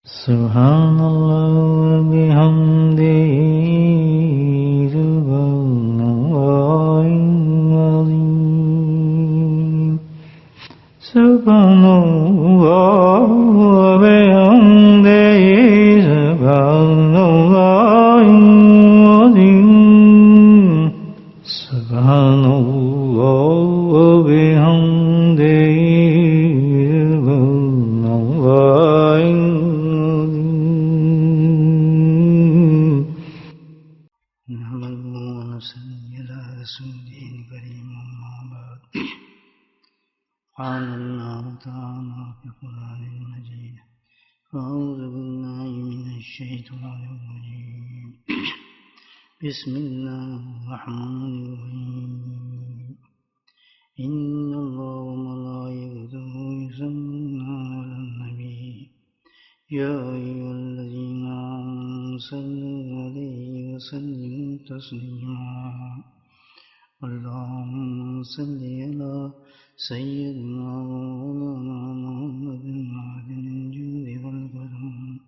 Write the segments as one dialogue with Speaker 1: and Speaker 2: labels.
Speaker 1: Subhanallah bihamdihi subhanallahil azim. Subhanallah bihamdihi subhanallahil azim. Subhanallah bihamdihi subhanallahil قال الله تعالى في القرآن المجيد أعوذ بالله من الشيطان الرجيم بسم الله الرحمن الرحيم إن الله وملائكته يصلون على النبي يا أيها الذين آمنوا صلوا عليه وسلموا تسليما اللهم صل على سيدنا ومولانا محمد معدن الجود والكرم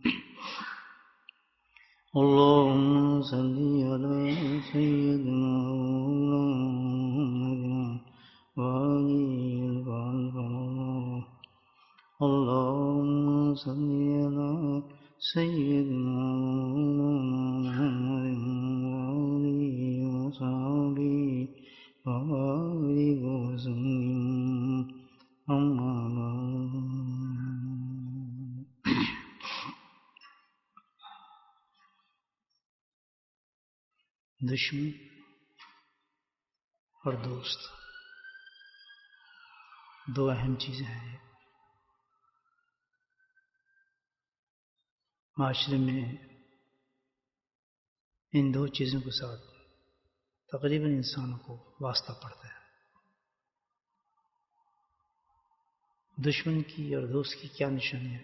Speaker 1: اللهم صل على سيدنا ومولانا محمد وآله الفضل اللهم صل على سيدنا ومولانا محمد وآله وصحبه وبارك وسلم أما بعد دشمن اور دوست دو اہم چیزیں ہیں معاشرے میں ان دو چیزوں کے ساتھ تقریباً انسانوں کو واسطہ پڑتا ہے دشمن کی اور دوست کی کیا نشانی ہے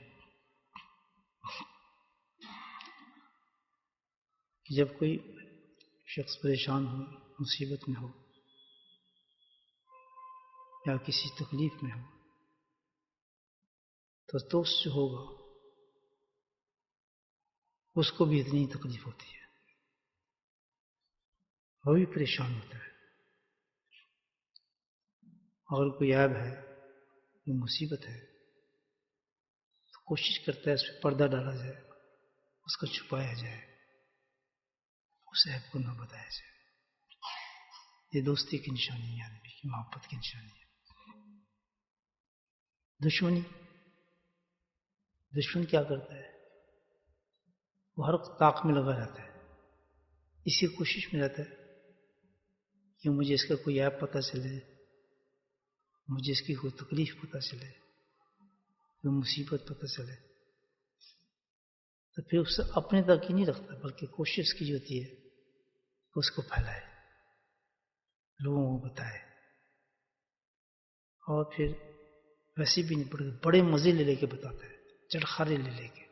Speaker 1: کہ جب کوئی شخص پریشان ہو مصیبت میں ہو یا کسی تکلیف میں ہو تو دوست جو ہوگا اس کو بھی اتنی تکلیف ہوتی ہے وہ بھی پریشان ہوتا ہے اگر کوئی عیب ہے کوئی مصیبت ہے تو کوشش کرتا ہے اس پہ پردہ ڈالا جائے اس کو چھپایا جائے اس عیب کو نہ بتایا جائے یہ دوستی کی نشانی ہے آدمی کی محبت کی نشانی ہے دشمن کیا کرتا ہے وہ ہر وقت طاق میں لگا رہتا ہے اسی کوشش میں رہتا ہے کہ مجھے اس کا کوئی عیب پتہ چلے مجھے اس کی کوئی تکلیف پتہ چلے کوئی مصیبت پتہ چلے تو پھر اسے اپنے تک ہی نہیں رکھتا بلکہ کوشش کی ہوتی ہے کہ اس کو پھیلائے لوگوں کو بتائے اور پھر ویسے بھی نہیں پڑے بڑے مزے لے کے بتاتا ہے چڑخارے لے کے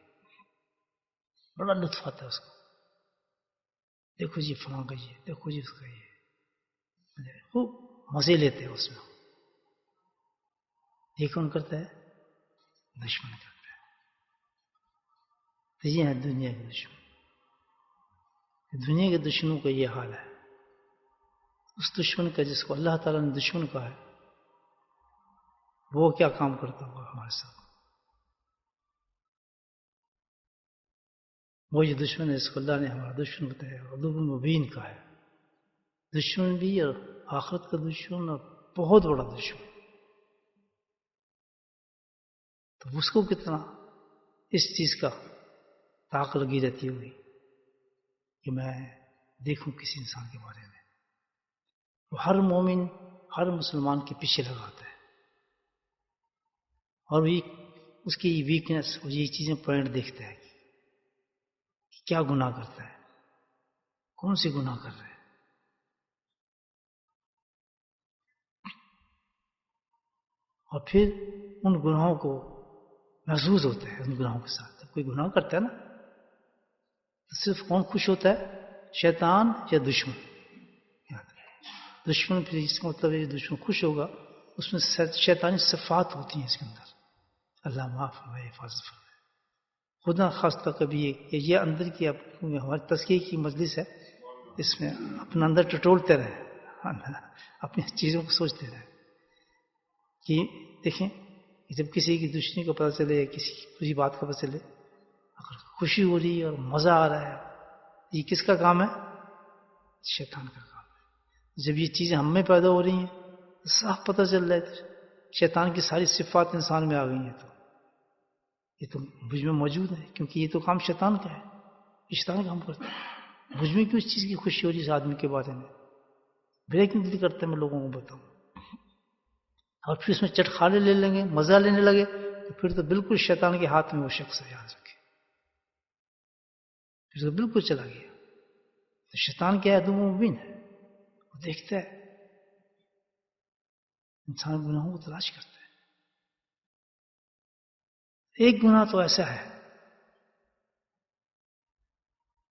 Speaker 1: بڑا لطف آتا ہے اس کو دیکھو جی فلاں کا یہ دیکھو جی اس کا یہ خوب مزے لیتے ہیں اس میں یہ کون کرتا ہے دشمن کرتا ہے تو یہ ہے دنیا کے دشمن دنیا کے دشمنوں کا یہ حال ہے اس دشمن کا جس کو اللہ تعالیٰ نے دشمن کہا ہے وہ کیا کام کرتا ہوگا ہمارے ساتھ وہ جو دشمن ہے اس کو اللہ نے ہمارا دشمن بتایا عدو مبین کا ہے دشمن بھی اور آخرت کا دشمن اور بہت بڑا دشمن تو اس کو کتنا اس چیز کا طاق لگی رہتی ہوگی کہ میں دیکھوں کسی انسان کے بارے میں وہ ہر مومن ہر مسلمان کے پیچھے لگاتا ہے اور اس کی ویکنس اور یہ چیزیں پوائنٹ دیکھتا ہے کہ کیا گناہ کرتا ہے کون سے گناہ کر رہا ہے اور پھر ان گناہوں کو محظوظ ہوتا ہے ان گناہوں کے ساتھ جب کوئی گناہ کرتا ہے نا تو صرف کون خوش ہوتا ہے شیطان یا دشمن دشمن پھر اس کا مطلب ہے دشمن خوش ہوگا اس میں شیطانی صفات ہوتی ہیں اس کے اندر اللہ معاف فرمائے حفاظت فرمائے خدا خاصہ کبھی یہ اندر کی ہماری تزکیے کی مجلس ہے، اس میں اپنا اندر ٹٹولتے رہیں، اپنی چیزوں کو سوچتے رہیں کہ دیکھیں جب کسی کی دشمنی کو پتہ چلے یا کسی کی بری بات کا پتہ چلے، اگر خوشی ہو رہی ہے اور مزہ آ رہا ہے، یہ کس کا کام ہے؟ شیطان کا کام ہے۔ جب یہ چیزیں ہم میں پیدا ہو رہی ہیں تو صاف پتہ چل رہا ہے شیطان کی ساری صفات انسان میں آ گئی ہیں، تو یہ تو مجھ میں موجود ہے، کیونکہ یہ تو کام شیطان کا ہے، شیطان کام کرتا ہے۔ مجھ میں کیوں اس چیز کی خوشی ہو رہی ہے اس آدمی کے بارے میں؟ میرا کیوں دل کرتا ہے میں لوگوں کو بتاؤں؟ اور پھر اس میں چٹخالے لے لیں گے، مزہ لینے لگے، تو پھر تو بالکل شیطان کے ہاتھ میں وہ شخص ہے، یاد رکھے، پھر تو بالکل چلا گیا۔ تو شیطان کیا ہے؟ عدو مبین ہے، وہ دیکھتا ہے انسان گناہوں کو تلاش کرتا ہے۔ ایک گناہ تو ایسا ہے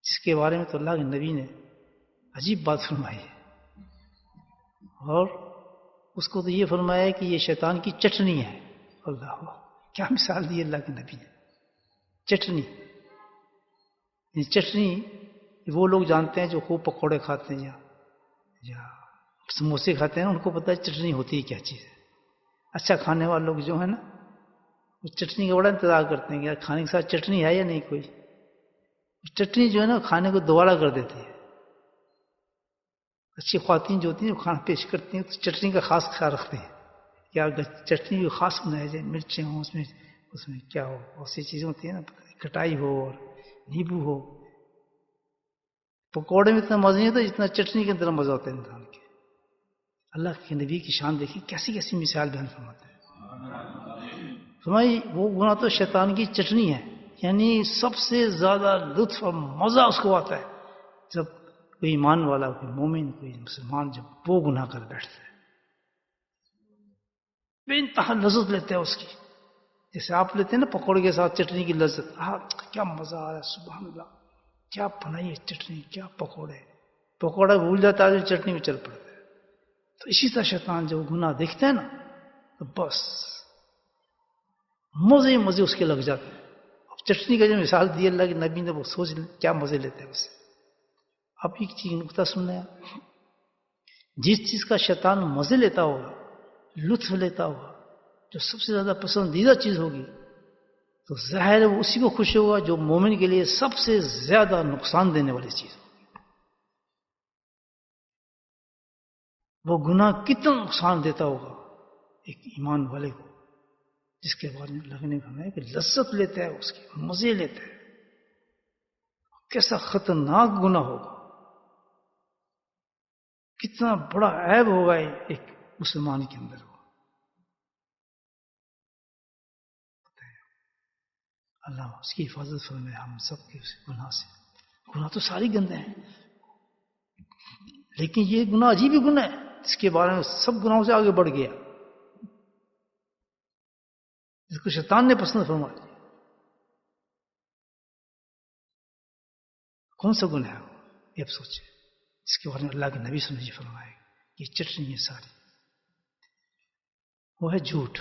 Speaker 1: جس کے بارے میں تو اللہ کے نبی نے عجیب بات فرمائی ہے، اور اس کو تو یہ فرمایا ہے کہ یہ شیطان کی چٹنی ہے۔ اللہ کیا مثال دی اللہ کے نبی نے! چٹنی، یہ چٹنی وہ لوگ جانتے ہیں جو خوب پکوڑے کھاتے ہیں یا سموسے کھاتے ہیں، ان کو پتہ ہے چٹنی ہوتی ہے کیا چیز ہے۔ اچھا کھانے والے لوگ جو ہیں نا، وہ چٹنی کا بڑا انتظار کرتے ہیں کہ یار کھانے کے ساتھ چٹنی ہے یا نہیں کوئی۔ چٹنی جو ہے نا کھانے کو دوبارہ کر دیتی ہے۔ اچھی خواتین جو ہوتی ہیں وہ کھانا پیش کرتی ہیں تو چٹنی کا خاص خیال رکھتے ہیں کہ اگر چٹنی بھی خاص بنایا جائے، مرچیں ہوں اس میں کیا ہو، بہت سی چیزیں ہوتی ہیں نا، کھٹائی ہو اور نیبو ہو۔ پکوڑے میں اتنا مزہ نہیں ہوتا جتنا چٹنی کے اندر مزہ ہوتا ہے انسان کے۔ اللہ کے نبی کی شان دیکھیں، کیسی کیسی مثال بیان فرماتے ہیں۔ فرمائی وہ گناہ تو شیطان کی چٹنی ہے، یعنی سب سے زیادہ لطف اور مزہ اس کو آتا ہے جب کوئی ایمان والا، کوئی مومن، کوئی مسلمان جب وہ گناہ کر بیٹھتا ہے، بے انتہا لذت لیتے ہیں اس کی۔ جیسے آپ لیتے ہیں نا پکوڑے کے ساتھ چٹنی کی لذت، کیا مزہ آ رہا ہے، سبحان اللہ، کیا بنائی ہے چٹنی، کیا پکوڑے۔ پکوڑا بھول جاتا ہے، چٹنی میں چل پڑتا ہے۔ تو اسی طرح شیطان جب گناہ دیکھتا ہے نا تو بس مزے مزے اس کے لگ جاتے ہیں۔ اب چٹنی کا جو مثال دی اللہ کے نبی نے، وہ سوچ لیں کیا مزے لیتے ہیں اسے۔ اب ایک چیز نکتہ سننا ہے، جس چیز کا شیطان مزے لیتا ہوگا، لطف لیتا ہوگا، جو سب سے زیادہ پسندیدہ چیز ہوگی، تو ظاہر ہے وہ اسی کو خوش ہوگا جو مومن کے لیے سب سے زیادہ نقصان دینے والی چیز ہوگی۔ وہ گناہ کتنا نقصان دیتا ہوگا ایک ایمان والے کو، جس کے بارے میں اللہ نے فرمایا کہ لذت لیتا ہے، اس کے مزے لیتا ہے۔ کیسا خطرناک گناہ ہوگا، کتنا بڑا عیب ہوگا ایک مسلمان کے اندر۔ اللہ اس کی حفاظت فرمائے ہم سب کے اس گناہ سے۔ گناہ تو ساری گندے ہیں، لیکن یہ گناہ عجیب ہی گناہ ہے جس کے بارے میں سب گناہوں سے آگے بڑھ گیا، جس کو شیطان نے پسند فرمایا۔ کون سا گناہ ہے یہ اب سوچے، اس کے بارے میں اللہ کے نبی صلی اللہ علیہ وسلم نے فرمایا یہ چٹنی ہے ساری، وہ ہے جھوٹ۔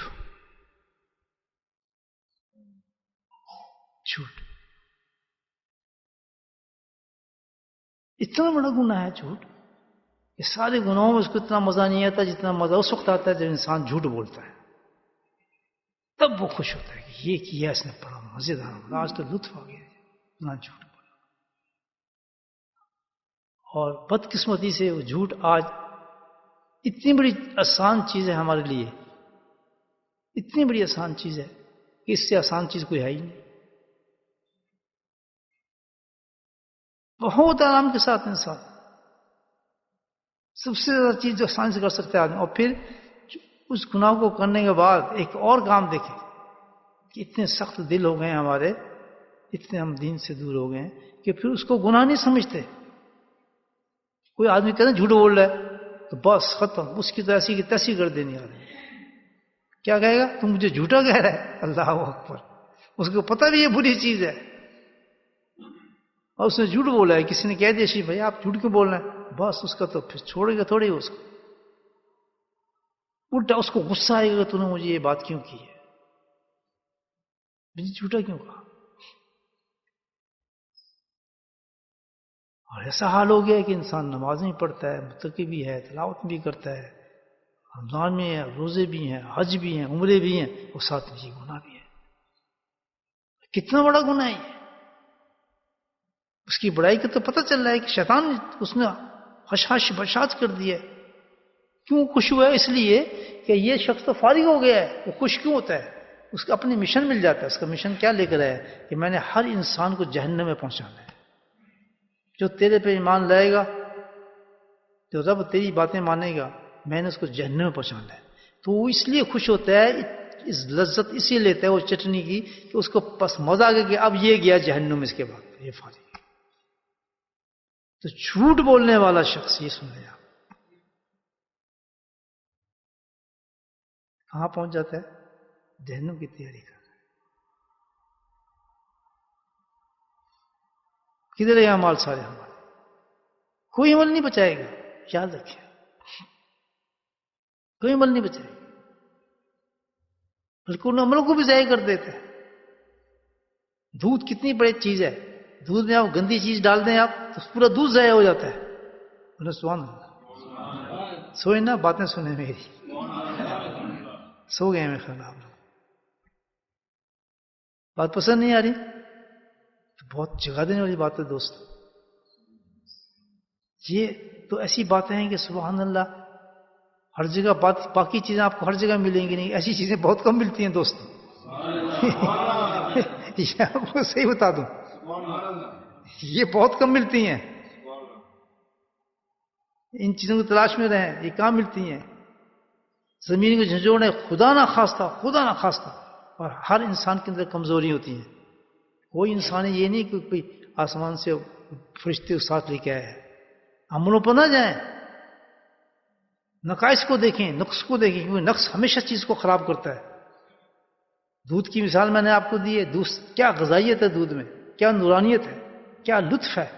Speaker 1: جھوٹ اتنا بڑا گناہ ہے جھوٹ، یہ سارے گناہوں میں اس کو اتنا مزہ نہیں آتا جتنا مزہ اس وقت آتا ہے جب انسان جھوٹ بولتا ہے، تب وہ خوش ہوتا ہے کہ یہ کیا اس نے، بڑا مزیدار، آج تو لطف آ گیا اتنا جھوٹ بولا۔ اور بدقسمتی سے وہ جھوٹ آج اتنی بڑی آسان چیز ہے ہمارے لیے، اتنی بڑی آسان چیز ہے کہ اس سے آسان چیز کوئی ہے ہی نہیں۔ بہت آرام کے ساتھ انسان سب سے زیادہ چیز جو آسانی سے کر سکتا ہے آدمی، اور پھر اس گناہ کو کرنے کے بعد ایک اور کام دیکھیں کہ اتنے سخت دل ہو گئے ہیں ہمارے، اتنے ہم دین سے دور ہو گئے ہیں کہ پھر اس کو گناہ نہیں سمجھتے۔ کوئی آدمی کہتے ہیں جھوٹ بول رہا ہے تو بس ختم، اس کی تو ایسی کی تیسی کر دینی آدمی۔ کیا کہے گا؟ تم مجھے جھوٹا کہہ رہا ہے؟ اللہ اکبر، اس کو پتہ بھی یہ بری چیز ہے، اور اس نے جھوٹ بولا ہے، کسی نے کہہ دیا شی بھائی آپ جھوٹ کیوں بول رہے ہیں، بس اس کا تو پھر چھوڑے گا تھوڑی اس کو، الٹا اس کو غصہ آئے گا تو نے مجھے یہ بات کیوں کی ہے، مجھے جھوٹا کیوں کہا۔ ایسا حال ہو گیا کہ انسان نماز بھی پڑھتا ہے، متقی بھی ہے، تلاوت بھی کرتا ہے، رمضان میں ہے، روزے بھی ہیں، حج بھی ہیں، عمرے بھی ہیں، اور ساتھ میں یہ گناہ بھی ہے. کتنا بڑا گناہ ہے یہ. اس کی بڑائی کا تو پتہ چل رہا ہے کہ شیطان اس نے خشاش بشاش کر دیا ہے. کیوں خوش ہوا ہے؟ اس لیے کہ یہ شخص تو فارغ ہو گیا ہے. وہ خوش کیوں ہوتا ہے؟ اس کا اپنی مشن مل جاتا ہے. اس کا مشن کیا لے کر ہے کہ میں نے ہر انسان کو جہنم میں پہنچانا ہے. جو تیرے پہ ایمان لائے گا، جو رب تیری باتیں مانے گا، میں نے اس کو جہنم میں پہنچانا ہے. تو وہ اس لیے خوش ہوتا ہے، اس لذت اسی لیتا ہے وہ چٹنی کی کہ اس کو پس مزہ آ گیا کہ اب یہ گیا جہنم. اس کے بعد یہ فارغ. تو جھوٹ بولنے والا شخص، یہ سن لیں آپ، کہاں پہنچ جاتا ہے؟ جہنم کی تیاری کر رہا ہے. کدھر ہے اعمال سارے ہمارے؟ کوئی عمل نہیں بچائے گا، یاد رکھیں. کوئی عمل نہیں بچائے گا، بلکہ ان عملوں کو بھی ضائع کر دیتے ہیں. دودھ کتنی بڑی چیز ہے، دودھ میں آپ گندی چیز ڈال دیں آپ تو پورا دودھ ضائع ہو جاتا ہے. بولے سبحان اللہ. سوئے نا، باتیں سنیں میری. سو گئے میں خیال آپ لوگ. بات پسند نہیں آ رہی؟ بہت جگا دینے والی بات ہے دوست. یہ تو ایسی باتیں ہیں کہ سبحان اللہ، ہر جگہ باقی چیزیں آپ کو ہر جگہ ملیں گی نہیں. ایسی چیزیں بہت کم ملتی ہیں دوست. یہ آپ کو صحیح بتا دوں، یہ بہت کم ملتی ہیں. ان چیزوں کی تلاش میں رہیں، یہ کہاں ملتی ہیں؟ زمین کو جھنجھوڑیں، خدا نہ خواستہ. اور ہر انسان کے اندر کمزوری ہوتی ہیں. کوئی انسان یہ نہیں کہ کوئی آسمان سے فرشتے ساتھ لے کے آئے. عملوں پر نہ جائیں، نقائص کو دیکھیں، نقص کو دیکھیں، کیونکہ نقص ہمیشہ چیز کو خراب کرتا ہے. دودھ کی مثال میں نے آپ کو دی ہے. دودھ کیا غذائیت ہے، دودھ میں کیا نورانیت ہے، کیا لطف ہے،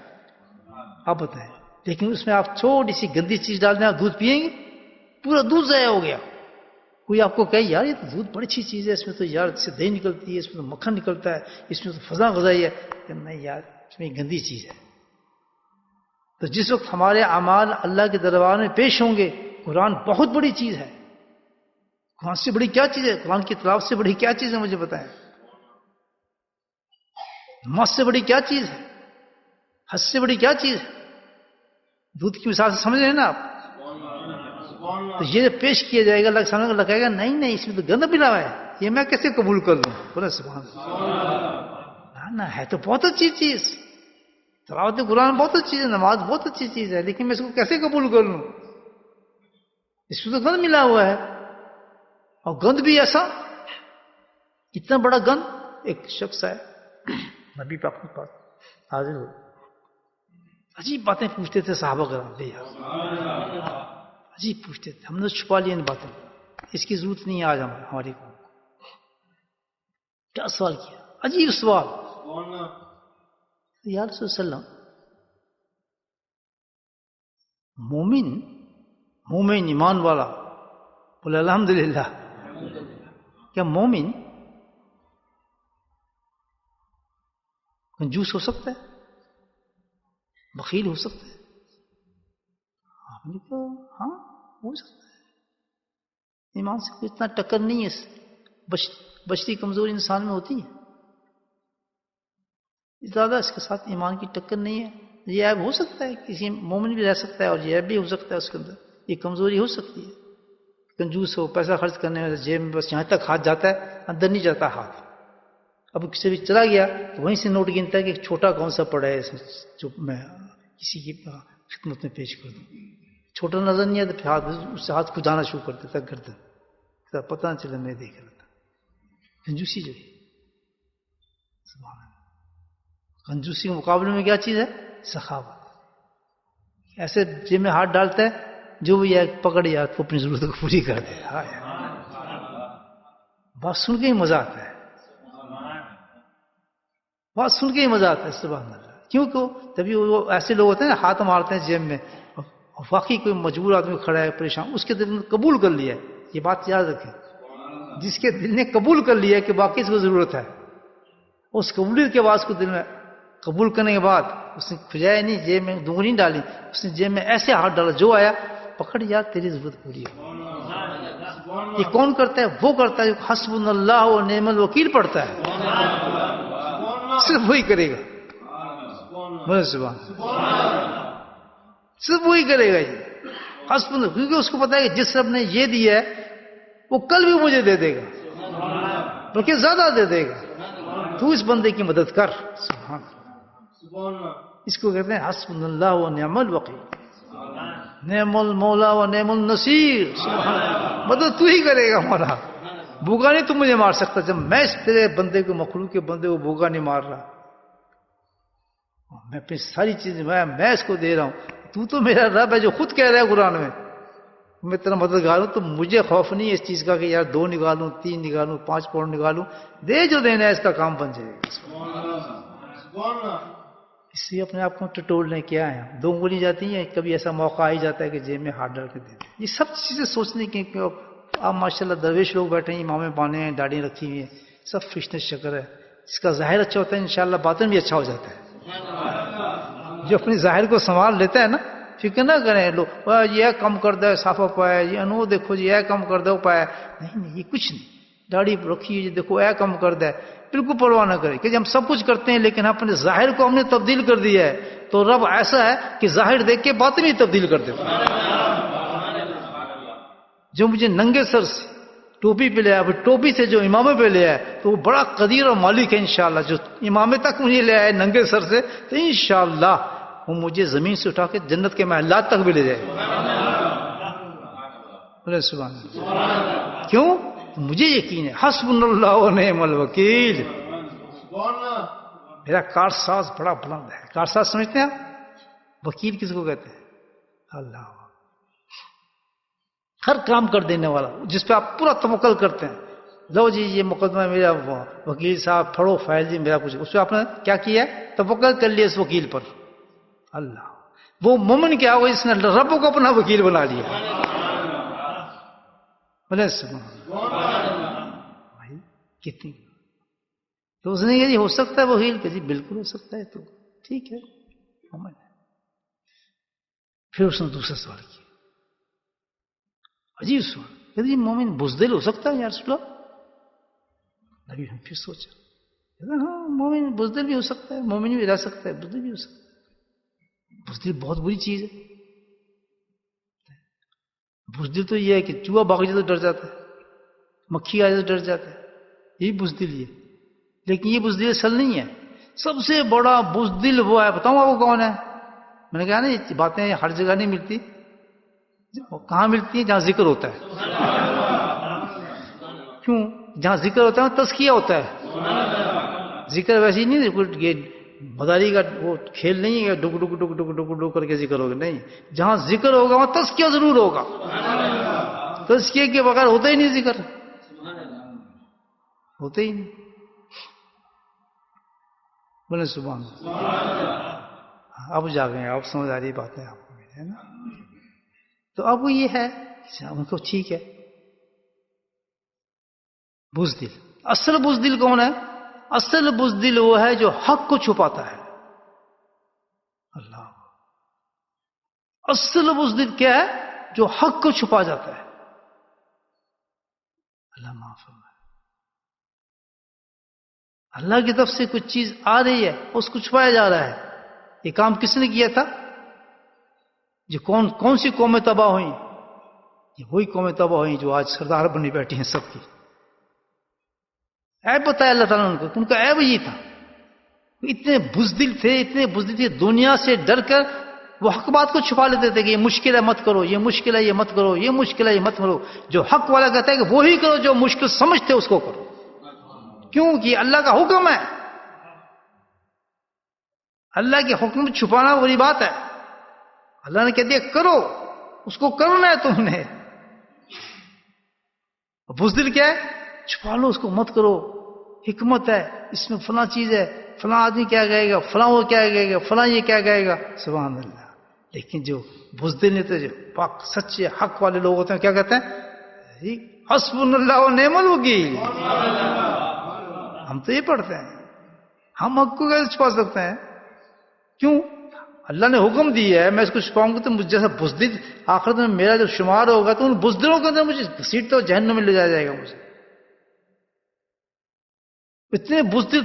Speaker 1: آپ بتائیں. لیکن اس میں آپ چھوٹی سی گندی چیز ڈال دیں، آپ دودھ پیئیں گے، پورا دودھ ضائع ہو گیا. کوئی آپ کو کہے یار یہ تو دودھ بڑی اچھی چیز ہے، اس میں تو یار اس سے دہی نکلتی ہے، اس میں تو مکھن نکلتا ہے، اس میں تو فضا غذائی ہے. کہ نہیں یار، اس میں گندی چیز ہے. تو جس وقت ہمارے اعمال اللہ کے دربار میں پیش ہوں گے، قرآن بہت بڑی چیز ہے. قرآن سے بڑی کیا چیز ہے؟ قرآن کی تلاوت سے بڑی کیا چیز ہے؟ مجھے بتائیں. نماز سے بڑی کیا چیز ہے؟ حج سے بڑی کیا چیز ہے؟ دودھ کی مثال سے سمجھ رہے ہیں نا آپ؟ تو یہ پیش کیا جائے گا، اللہ کے سامنے اللہ کہے گا نہیں اس میں تو گند ملا ہوا ہے، یہ میں کیسے قبول کر لوں؟ بولے سبحان اللہ. نہ ہے تو بہت اچھی چیز. تلاوت قرآن بہت اچھی چیز ہے، نماز بہت اچھی چیز ہے، لیکن میں اس کو کیسے قبول کر لوں؟ اس میں تو گند ملا ہوا ہے. اور گند بھی ایسا، اتنا بڑا گند. ایک شخص ہے نبی پاک کے پاس حاضر ہو، عجیب باتیں پوچھتے تھے صحابہ کرام سے. عجیب پوچھتے تھے، ہم نے چھپا لیا ان باتیں. اس کی ضرورت نہیں ہے آج ہماری کو. کیا سوال کیا، عجیب سوال. یا رسول اللہ علیہ وسلم، مومن ایمان والا، بولے الحمدللہ. کیا مومن کنجوس ہو سکتا ہے؟ بخیل ہو سکتا ہے؟ آپ نے کہا ہاں ہو سکتا ہے. ایمان سے اتنا ٹکر نہیں ہے، بشری کمزوری انسان میں ہوتی ہے زیادہ، اس کے ساتھ ایمان کی ٹکر نہیں ہے. یہ عیب ہو سکتا ہے، کسی مومن بھی رہ سکتا ہے، اور یہ عیب بھی ہو سکتا ہے اس کے اندر. یہ کمزوری ہو سکتی ہے، کنجوس ہو، پیسہ خرچ کرنے میں جیب میں بس یہاں تک ہاتھ جاتا ہے، اندر نہیں جاتا ہاتھ. اب کسی بھی چلا گیا تو وہیں سے نوٹ گنتا ہے کہ چھوٹا کون سا پڑا ہے جو میں کسی کی خدمت میں پیش کر دوں. چھوٹا نظر نہیں آتا، پھر ہاتھ اس سے ہاتھ کھجانا شروع کر دیتا گردن، پتہ نہ چلے میں دیکھ رہا تھا. کنجوسی جو ہے، سبحان اللہ. کنجوسی کے مقابلے میں کیا چیز ہے؟ سخاوت. ایسے جیب میں ہاتھ ڈالتا ہے، جو بھی ہے پکڑ یار تو اپنی ضرورت کو پوری کر دے. بات سن کے ہی مزہ آتا ہے، بات سن کے ہی مزہ آتا ہے. سبحان اللہ. کیوں کہ تبھی وہ ایسے لوگ ہوتے ہیں نا ہاتھ مارتے ہیں جیب میں، اور واقعی کوئی مجبور آدمی کھڑا ہے پریشان، اس کے دل میں قبول کر لیا ہے. یہ بات یاد رکھیں، جس کے دل نے قبول کر لیا ہے کہ واقعی اس کو ضرورت ہے، اس قبولیت کے بعد اس کو دل میں قبول کرنے کے بعد اس نے کھجایا نہیں، جیب میں دونگی نہیں ڈالی، اس نے جیب میں ایسے ہاتھ ڈالا، جو آیا پکڑ یار تیری ضرورت پوری ہو. یہ کون کرتا ہے؟ وہ کرتا ہے جو حسبنا اللہ و نعم الوکیل پڑھتا ہے، صرف وہی کرے گا. بولے سبحان اللہ. صرف وہی کرے گا یہ حسبنا، کیونکہ اس کو پتا ہے کہ جس رب نے یہ دیا ہے وہ کل بھی مجھے دے دے گا، بلکہ زیادہ دے دے گا. تو اس بندے کی مدد کر. سبحان اللہ. اس کو کہتے ہیں حسبنا اللہ و نعم الوکیل، نعم المولا و نعم النصیر. سبحان اللہ. مدد تو ہی کرے گا مولا، بھوکا نہیں تو مجھے مار سکتا. جب میں اس تیرے بندے کو، مخلوق کے بندے کو بھوکا نہیں مار رہا، میں اپنی ساری چیزیں میں اس کو دے رہا ہوں. تو میرا رب ہے جو خود کہہ رہا ہے قرآن میں تیرا مددگار ہوں. تو مجھے خوف نہیں ہے اس چیز کا کہ یار 2 نکالوں، 3 نکالوں، 5 پاؤنڈ نکالوں. دے جو دینا ہے، اس کا کام بن جائے گا. اس لیے اپنے آپ کو ٹٹولنے کیا ہے، 2 انگلی جاتی ہیں. کبھی ایسا موقع آ ہی جاتا ہے کہ جیب میں ہاتھ ڈال کے دے دیں. یہ سب چیزیں سوچنے کی کہ آپ ماشاءاللہ درویش لوگ بیٹھے ہیں، امامیں بانے ہیں، داڑھی رکھی ہوئی ہیں، سب فشنس شکر ہے. جس کا ظاہر اچھا ہوتا ہے انشاءاللہ باطن بھی اچھا ہو جاتا ہے. جو اپنی ظاہر کو سنبھال لیتا ہے نا، فکر نہ کریں لوگ یہ کم کر دے صافہ پایا، یہ انو دیکھو جی یہ کم کر دو پایا. نہیں، یہ کچھ نہیں. داڑھی رکھی ہے، دیکھو اے کم کر دے، بالکل پرواہ نہ کرے کہ ہم سب کچھ کرتے ہیں لیکن اپنے ظاہر کو ہم نے تبدیل کر دیا ہے. تو رب ایسا ہے کہ ظاہر دیکھ کے باطن ہی تبدیل کر دیتا ہے. جو مجھے ننگے سر سے ٹوپی پہ لے آیا، ٹوپی سے جو امامے پہ لے آیا تو وہ بڑا قدیر اور مالک ہے انشاءاللہ. جو امامے تک مجھے لے آئے ننگے سر سے، تو انشاءاللہ وہ مجھے زمین سے اٹھا کے جنت کے محلات تک بھی لے جائے. بولے سبحان اللہ. کیوں؟ مجھے یقین ہے حسبنا اللہ و نعم الوکیل. میرا کارساز بڑا بلند ہے. کارساز سمجھتے ہیں آپ؟ وکیل کس کو کہتے ہیں؟ اللہ. ہر کام کر دینے والا جس پہ آپ پورا توکل کرتے ہیں. لو جی یہ مقدمہ میرا وکیل صاحب پڑھو فائل جی میرا کچھ، اس پہ آپ نے کیا کیا ہے؟ توکل کر لیا اس وکیل پر. اللہ. وہ مومن کیا ہوا جس نے رب کو اپنا وکیل بنا لیا. بولے بھائی کتنی. تو اس نے کہا جی ہو سکتا ہے وکیل، کہ جی بالکل ہو سکتا ہے. تو ٹھیک ہے مومن. پھر اس نے دوسرا سوال کیا، عجیب سوال، کہ جی مومن بزدل ہو سکتا ہے یا رسول اللہ؟ نبی ہم پھر سوچا، ہاں مومن بزدل بھی ہو سکتا ہے، مومن بھی رہ سکتا ہے، بزدل بھی ہو سکتا ہے. بزدل بہت بری چیز ہے. بزدل تو یہ ہے کہ چوہا بھاگ جائے تو ڈر جاتا ہے، مکھی آ جائے تو ڈر جاتا ہے، یہی بزدل یہ. لیکن یہ بزدل اصل نہیں ہے. سب سے بڑا بزدل وہ ہے، بتاؤں آپ کو کون ہے؟ میں نے کہا نا یہ باتیں ہر جگہ نہیں ملتی. کہاں ملتی ہیں؟ جہاں ذکر ہوتا ہے. کیوں؟ جہاں ذکر ہوتا ہے تزکیہ ہوتا ہے. ذکر ویسے ہی نہیں، یہ مداری کا وہ کھیل نہیں ہے ڈگ ڈگ ڈگ ڈگ ڈگ ڈگ کر کے ذکر ہوگا. نہیں، جہاں ذکر ہوگا وہاں تزکیہ ضرور ہوگا. تزکیے کے بغیر ہوتا ہی نہیں ذکر، ہوتے ہی نہیں. بولے سبحان اللہ. اب جا گئے، اب سمجھ آ رہی بات ہے آپ کو، ہے نا. تو اب وہ یہ ہے ان کو ٹھیک ہے. بزدل، اصل بزدل کون ہے؟ اصل بزدل وہ ہے جو حق کو چھپاتا ہے. اللہ. اصل بزدل کیا ہے؟ جو حق کو چھپا جاتا ہے. اللہ معاف فرمائے. اللہ کی طرف سے کچھ چیز آ رہی ہے، اس کو چھپایا جا رہا ہے. یہ کام کس نے کیا تھا؟ جو کون سی قومیں تباہ ہوئیں؟ یہ وہی قومیں تباہ ہوئیں جو آج سردار بنی بیٹھی ہیں سب کی. عیب بتایا اللہ تعالیٰ نے ان کا عیب یہ تھا. اتنے بزدل تھے، دنیا سے ڈر کر وہ حق بات کو چھپا لیتے تھے کہ یہ مشکل ہے مت کرو، یہ مشکل ہے یہ مت کرو، یہ مشکل ہے یہ مت کرو. جو حق والا کہتا ہے کہ وہی کرو جو مشکل سمجھتے اس کو کرو. کیوں کہ اللہ کا حکم ہے. اللہ کے حکم چھپانا بری بات ہے. اللہ نے کہہ دیا کرو، اس کو کرنا ہے تم نے. بزدل کیا ہے؟ چھپا لو، اس کو مت کرو. حکمت ہے اس میں، فلاں چیز ہے، فلاں آدمی کیا کہے گا، فلاں وہ کیا کہے گا، فلاں یہ کیا کہے گا. سبحان اللہ. لیکن جو بزدل نہیں تھے، جو پاک سچے حق والے لوگ ہوتے ہیں، کیا کہتے ہیں؟ حسبنا اللہ و نعم الوکیل. ہم تو یہ پڑھتے ہیں، ہم حق کو کیسے چھپا سکتے ہیں؟ کیوں؟ اللہ نے حکم دیا ہے میں اس کو چھپاؤں گا تو مجھ جیسا بزدل آخرت میں میرا جو شمار ہوگا تو ان بزدلوں کے اندر مجھے گھسیٹ تو جہنم میں لے جایا جائے گا مجھے. اتنے بزدل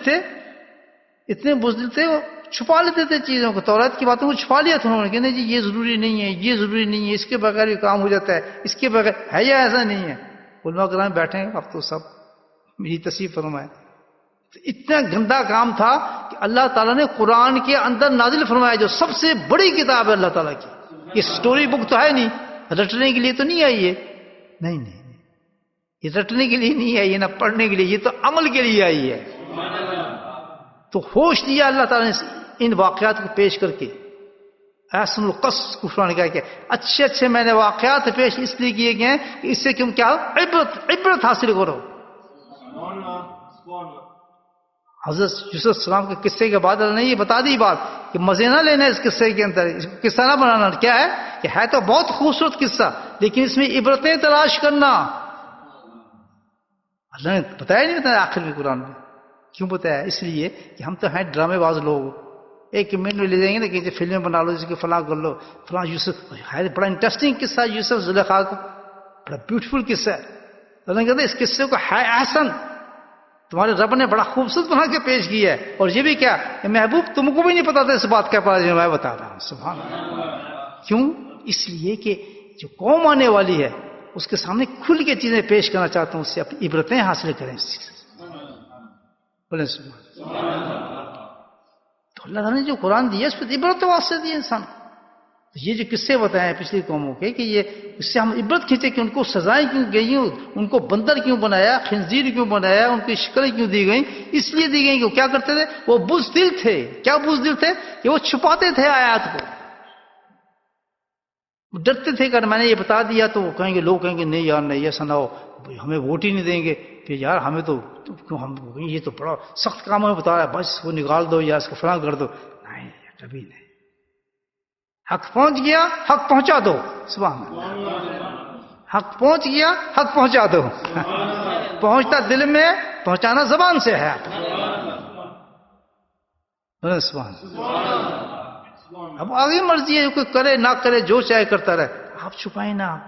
Speaker 1: تھے وہ چھپا لیتے تھے چیزوں کو. تورات کی باتوں کو چھپا لیا تھا انہوں نے کہ نہیں جی یہ ضروری نہیں ہے، یہ ضروری نہیں ہے، اس کے بغیر بھی کام ہو جاتا ہے، اس کے بغیر ہے یا ایسا نہیں ہے. علماء کرام بیٹھے ہیں اب تو سب میری تصریف فرمائے. تو اتنا گندا کام تھا کہ اللہ تعالیٰ نے قرآن کے اندر نازل فرمایا جو سب سے بڑی کتاب ہے اللہ تعالیٰ کی. یہ سٹوری بک تو ہے نہیں، رٹنے کے لیے تو نہیں آئی ہے، نہیں نہیں یہ رٹنے کے لیے نہیں آئی ہے، نہ پڑھنے کے لیے، یہ تو عمل کے لیے آئی ہے. تو ہوش دیا اللہ تعالیٰ نے ان واقعات کو پیش کر کے. احسن القصص کو قرآن کہا کہ اچھے اچھے میں نے واقعات پیش اس لیے کیے گئے ہیں کہ اس سے تم کیا عبرت حاصل کرو. حضرت یوسف السلام کے قصے کے بعد اللہ نے یہ بتا دی بات کہ مزے نہ لینا اس قصے کے اندر، اس کو قصہ نہ بنانا. کیا ہے کہ ہے تو بہت خوبصورت قصہ لیکن اس میں عبرتیں تلاش کرنا. اللہ نے بتایا نہیں، بتایا آخر میں قرآن میں. کیوں بتایا؟ اس لیے کہ ہم تو ہیں ڈرامے باز لوگ. ایک منٹ میں لے جائیں گے نا کہ فلمیں بنا لو جس کے فلاں کر لو فلاں. یوسف ہے بڑا انٹرسٹنگ قصہ ہے، یوسف زلیخا کو بڑا بیوٹیفل قصہ ہے. اللہ نے کہتے ہیں اس قصے کو ہے احسن، تمہارے رب نے بڑا خوبصورت بنا کے پیش کیا ہے. اور یہ بھی کیا کہ محبوب تم کو بھی نہیں پتا تھا اس بات کا پتا جو میں بتا رہا ہوں. سبحان اللہ. کیوں؟ اس لیے کہ جو قوم آنے والی ہے اس کے سامنے کھل کے چیزیں پیش کرنا چاہتا ہوں، اس سے اپنی عبرتیں حاصل کریں اس چیز. بولے سبحان. تو اللہ تعالیٰ نے جو قرآن دیا اس پہ عبرت واسطے دی انسان. یہ جو قصے بتائے ہیں پچھلی قوموں کے کہ یہ اس سے ہم عبرت کھینچے کہ ان کو سزائیں کیوں گئی، ان کو بندر کیوں بنایا، خنزیر کیوں بنایا، ان کی شکلیں کیوں دی گئیں. اس لیے دی گئیں کہ وہ کیا کرتے تھے، وہ بزدل تھے. کیا بزدل تھے کہ وہ چھپاتے تھے آیات کو، ڈرتے تھے کہ میں نے یہ بتا دیا تو وہ کہیں گے، لوگ کہیں گے نہیں یار نہیں ایسا نہ ہو، ہمیں ووٹ ہی نہیں دیں گے کہ یار ہمیں تو کیوں، ہم یہ تو بڑا سخت کام ہمیں بتا رہا ہے، بس وہ نکال دو یا اس کو فلاں کر دو. نہیں کبھی نہیں. حق پہنچ گیا حق پہنچا دو. سبحان اللہ. حق پہنچ گیا حق پہنچا دو. پہنچتا دل میں، پہنچانا زبان سے ہے. سبحان اللہ. اب آگے مرضی ہے کوئی کرے نہ کرے جو چاہے کرتا رہے، آپ چھپائیں نا. آپ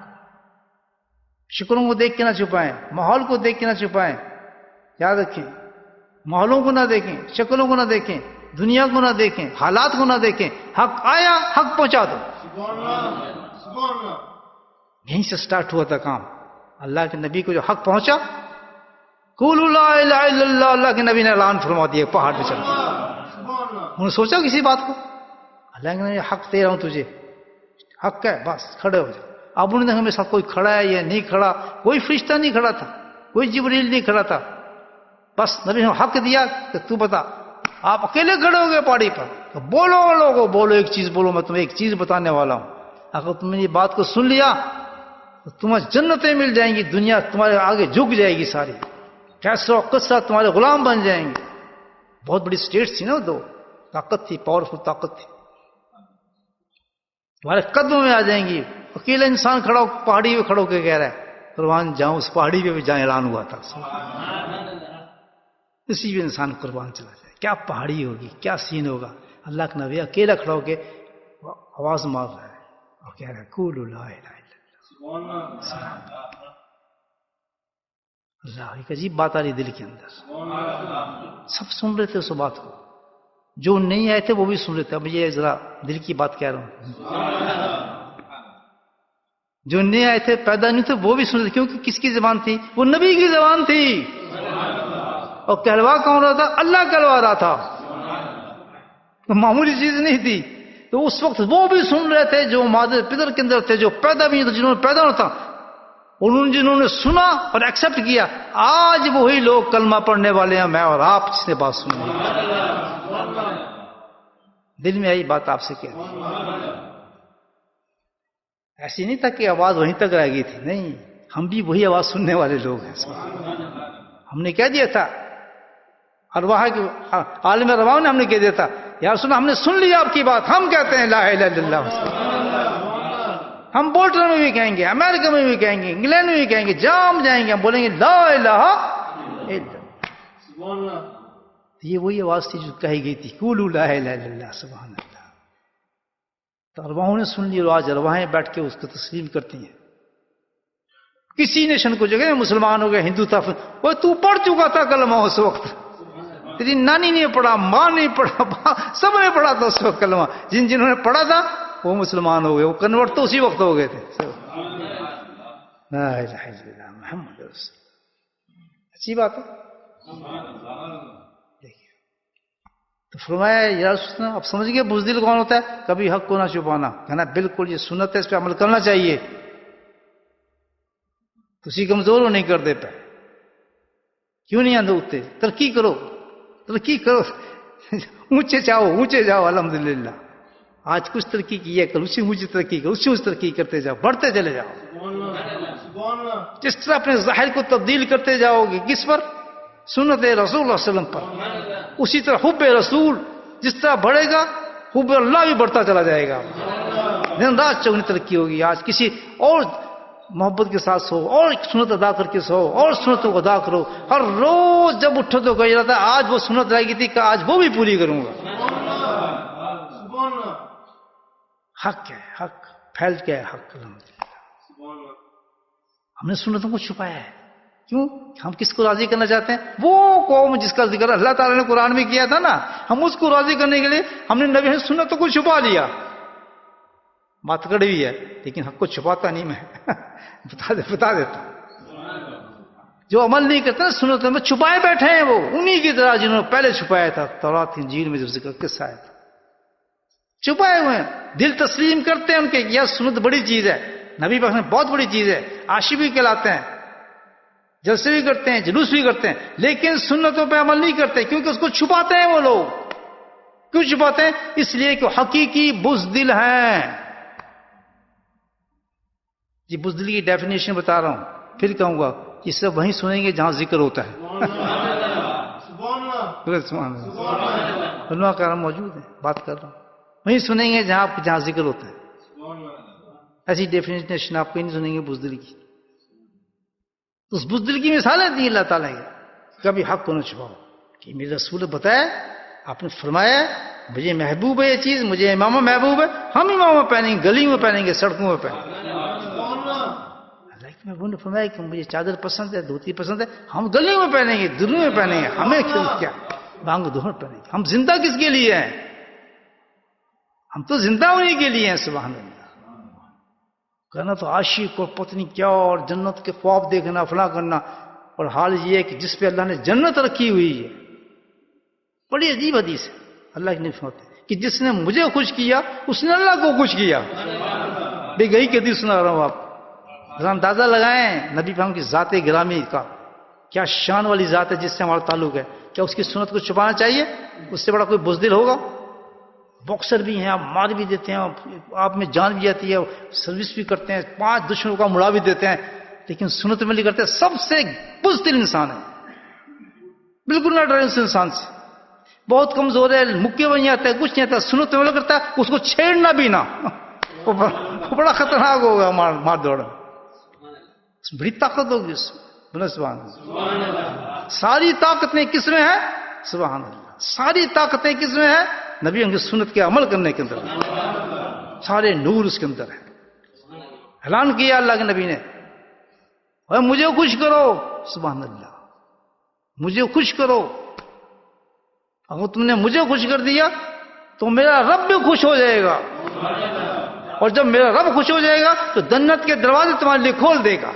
Speaker 1: شکلوں کو دیکھ کے نہ چھپائیں، ماحول کو دیکھ کے نہ چھپائیں. یاد رکھیں ماحولوں کو نہ دیکھیں، شکلوں کو نہ دیکھیں، دنیا کو نہ دیکھیں، حالات کو نہ دیکھیں. حق آیا حق پہنچا دو. یہیں سے سٹارٹ ہوا تھا کام. اللہ کے نبی کو جو حق پہنچا، قولوا لا الہ الا اللہ، اللہ کے نبی نے اعلان فرما دیا پہاڑ پہ چل. انہوں نے سوچا کسی بات کو، اللہ کے نبی حق دے رہا ہوں تجھے، حق ہے بس کھڑے ہو جائے. اب انہوں نے ہمیں ساتھ کوئی کھڑا ہے یا نہیں کھڑا، کوئی فرشتہ نہیں کھڑا تھا، کوئی جبریل نہیں کھڑا تھا. بس نبی نے حق دیا کہ تو بتا. آپ اکیلے کھڑے ہو گئے پہاڑی پر، تو بولو لوگو، بولو ایک چیز بولو، میں تمہیں ایک چیز بتانے والا ہوں. اگر تم نے یہ بات کو سن لیا تو تمہیں جنتیں مل جائیں گی، دنیا تمہارے آگے جھک جائے گی ساری. کیسا قصہ تمہارے غلام بن جائیں گے. بہت بڑی سٹیٹ تھی نا، دو طاقت تھی، پاورفل طاقت تھی، تمہارے قدموں میں آ جائیں گی. اکیلا انسان کھڑا ہو پہاڑی پہ کھڑا ہو کے کہہ رہا ہے قربان جاؤں، اس پہاڑی پہ بھی جائیں اعلان ہوا تھا. اسی پہ انسان قربان چلا جائے. کیا پہاڑی ہوگی، کیا سین ہوگا. اللہ کا نبی اکیلا کھڑا ہو کے آواز مار رہا ہے اور کہہ رہا ہے قولوا لا الہ الا اللہ. اللہ ایک عجیب بات آ رہی دل کے اندر. سب سن رہے تھے اس بات کو، جو نہیں آئے تھے وہ بھی سن رہے تھے. اب یہ ذرا دل کی بات کہہ رہا ہوں. جو نہیں آئے تھے، پیدا نہیں تھے، وہ بھی سن رہے تھے. کیونکہ کس کی زبان تھی؟ وہ نبی کی زبان تھی. اور کہلوا کون رہا تھا؟ اللہ کہلوا رہا تھا. معمولی چیز نہیں تھی. تو اس وقت وہ بھی سن رہے تھے جو مادر پدر کے اندر تھے، جو پیدا بھی نہیں تھے، جنہوں نے پیدا ہونا تھا. جنہوں نے سنا اور ایکسپٹ کیا. آج وہی لوگ کلمہ پڑھنے والے ہیں، میں اور آپ جس نے بات سنی. دل میں آئی بات آپ سے کیا. ایسی نہیں تھا کہ آواز وہیں تک رہ گئی تھی، نہیں، ہم بھی وہی آواز سننے والے لوگ ہیں. ہم نے کہہ دیا تھا، ارواح کے عالم ارواح نے ہم نے کہہ دیا تھا یار سنا، ہم نے سن لیا آپ کی بات، ہم کہتے ہیں لا الہ الا اللہ. ہم بولٹر میں بھی کہیں گے، امریکہ میں بھی کہیں گے، انگلینڈ میں بھی کہیں گے، جہاں ہم جائیں گے ہم بولیں گے لا الہ الا اللہ. یہ وہی آواز تھی جو کہی گئی تھی قولوا لا الہ الا اللہ. سبحان اللہ. تو ارواحوں نے سن لی اور آج ارواحیں بیٹھ کے اس کو تسلیم کرتی ہیں. کسی نیشن کو جگہ مسلمان ہو گیا, ہندو تھا, وہ تو پڑھ چکا تھا کلمہ اس وقت, تیری نانی نے پڑھا, ماں نے پڑھا, سب نے پڑھا تھا اس وقت کلمہ. جنہوں نے پڑھا تھا وہ مسلمان ہو گئے, وہ کنورٹ تو اسی وقت ہو گئے تھے. لا الہ الا اللہ محمد رسول. اچھی بات ہے. دیکھیے تو فرمایا یا رسول اللہ, اب سمجھ گئے بزدل کون ہوتا ہے؟ کبھی حق کو نہ چھپانا. کہنا بالکل یہ سنت ہے, اس پہ عمل کرنا چاہیے. تسی کمزور ہو, نہیں کر دے پہ, کیوں نہیں آندے اٹھتے؟ ترقی کرو, ترقی کرو, اونچے جاؤ. الحمدللہ آج کچھ ترقی کی ہے, کل اسی اونچی ترقی کرو, اسی ترقی کرتے جاؤ, بڑھتے چلے جاؤ. جس طرح اپنے ظاہر کو تبدیل کرتے جاؤ گے کس پر؟ سنت رسول اللہ صلی اللہ علیہ وسلم پر. اسی طرح حب رسول جس طرح بڑھے گا, حب اللہ بھی بڑھتا چلا جائے گا. دن رات چوگنی ترقی ہوگی. آج کسی اور محبت کے ساتھ سو, اور سنت ادا کر کے سو, اور سنتوں کو ادا کرو. ہر روز جب اٹھو تو کہا جاتا ہے آج وہ سنت رہ گئی تھی کہ آج وہ بھی پوری کروں گا. حق ہے, حق پھیل گیا ہے, حق. ہم نے سنتوں کو چھپایا ہے. کیوں؟ ہم کس کو راضی کرنا چاہتے ہیں؟ وہ قوم جس کا ذکر اللہ تعالیٰ نے قرآن میں کیا تھا نا, ہم اس کو راضی کرنے کے لیے ہم نے نبی سنتوں کو چھپا لیا. بات کڑوی ہے لیکن حق کو چھپاتا نہیں میں. بتا دیتا. جو عمل نہیں کرتے نا سنتوں میں, چھپائے بیٹھے ہیں وہ انہی کی طرح جنہوں نے پہلے چھپایا تھا. تورات انجیل میں جو ذکر قصہ آیا تھا, چھپائے ہوئے ہیں. دل تسلیم کرتے ہیں ان کے, یہ سنت بڑی چیز ہے, نبی پاک نے بہت بڑی چیز ہے. عاشق بھی کہلاتے ہیں, جلسے بھی کرتے ہیں, جلوس بھی کرتے ہیں, لیکن سنتوں پہ عمل نہیں کرتے کیونکہ اس کو چھپاتے ہیں وہ لوگ. کیوں چھپاتے ہیں؟ اس لیے کہ حقیقی بزدل ہیں. جی بزدل کی ڈیفینیشن بتا رہا ہوں, پھر کہوں گا یہ سب وہیں سنیں گے جہاں ذکر ہوتا ہے. علماء کرام موجود ہیں, بات کر رہا ہوں, وہیں سنیں گے جہاں ذکر ہوتا ہے. ایسی ڈیفینیشن آپ کو نہیں سنیں گے بزدل کی. اس بزدل کی مثالیں دی اللہ تعالیٰ کی. کبھی حق کو نہ چھپاؤ. کہ میرے رسول نے بتایا, آپ نے فرمایا مجھے محبوب ہے یہ چیز, مجھے امامہ محبوب ہے, ہم امامہ پہنیں گے, گلی میں پہنیں گے, سڑکوں میں پہنیں گے. اللہ کے محبوب نے فرمایا کہ مجھے چادر پسند ہے, دھوتی پسند ہے, ہم گلی میں پہنیں گے, دلوں میں پہنیں گے. ہمیں کیا بانگ دھوڑ پہنیں گے. ہم زندہ کس کے لیے ہیں؟ ہم تو زندہ ہونے کے لیے ہیں. سبحان اللہ. کہنا تو عاشق اور پتنی کیا, اور جنت کے خواب دیکھنا, فلاں کرنا. اور حال یہ ہے کہ جس پہ اللہ نے جنت رکھی ہوئی ہے, بڑی عجیب حدیث ہے. اللہ کی نعمت ہے کہ جس نے مجھے خوش کیا اس نے اللہ کو خوش کیا. بے گئی کی حدیث سنا رہا ہوں آپ. ذرا اندازہ لگائیں نبی پاک کی ذات گرامی کا, کیا شان والی ذات ہے جس سے ہمارا تعلق ہے. کیا اس کی سنت کو چھپانا چاہیے؟ اس سے بڑا کوئی بزدل ہوگا؟ باکسر بھی ہیں, آپ مار بھی دیتے ہیں, آپ میں جان بھی آتی ہے, سروس بھی کرتے ہیں, 5 دشمنوں کا مڑا بھی دیتے ہیں, لیکن سنت میں نہیں کرتے. سب سے بزدل انسان ہے. بالکل نہ ڈرے اس انسان سے. بہت کمزور ہے, مکے نہیں آتا ہے, کچھ نہیں آتا, سنت میں کرتا ہے, اس کو چھیڑنا بھی نہ, وہ بڑا خطرناک ہوگا. مار دوڑ بڑی طاقت ہوگی اس میں. سبحان اللہ. ساری طاقتیں کس میں ہیں؟ سبحان اللہ. ساری طاقتیں کس میں ہیں؟ نبی ان کی سنت کے عمل کرنے کے اندر. سارے نور اس کے اندر ہے. اعلان کیا اللہ کے نبی نے, مجھے خوش کرو. سبحان اللہ. مجھے خوش کرو. اگر تم نے مجھے خوش کر دیا تو میرا رب بھی خوش ہو جائے گا, اور جب میرا رب خوش ہو جائے گا تو جنت کے دروازے تمہارے لیے کھول دے گا.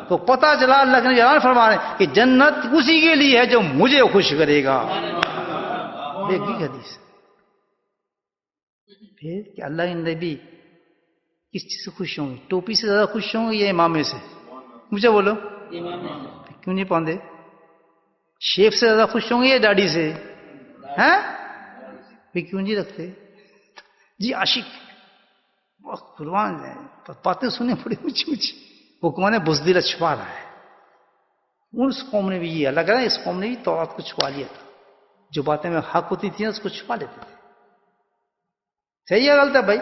Speaker 1: تو پتہ چلا اللہ کے نبی اعلان فرما رہے ہیں کہ جنت اسی کے لیے ہے جو مجھے خوش کرے گا. دیکھیے حدیث. پھر کہ اللہ کے نبی کس چیز سے خوش ہوں گے؟ ٹوپی سے زیادہ خوش ہوں گے یا امامے سے؟ مجھے بولو, کیوں نہیں پاندے؟ شیف سے زیادہ خوش ہوں گے یا ڈاڈی سے؟ ہیں پھر کیوں نہیں رکھتے؟ جی عاشق بہت قربان ہے, باتیں سنیں بڑی اونچی اونچی. وہ کون ہے؟ بزدل چھپا رہا ہے. اس قوم نے بھی یہ اللہ کہہ رہا ہے, اس قوم نے بھی تورات کو چھپا لیا تھا. جو باتیں میں حق ہوتی تھیں اس کو چھپا لیتے تھے. صحیح ہے غلط ہے بھائی؟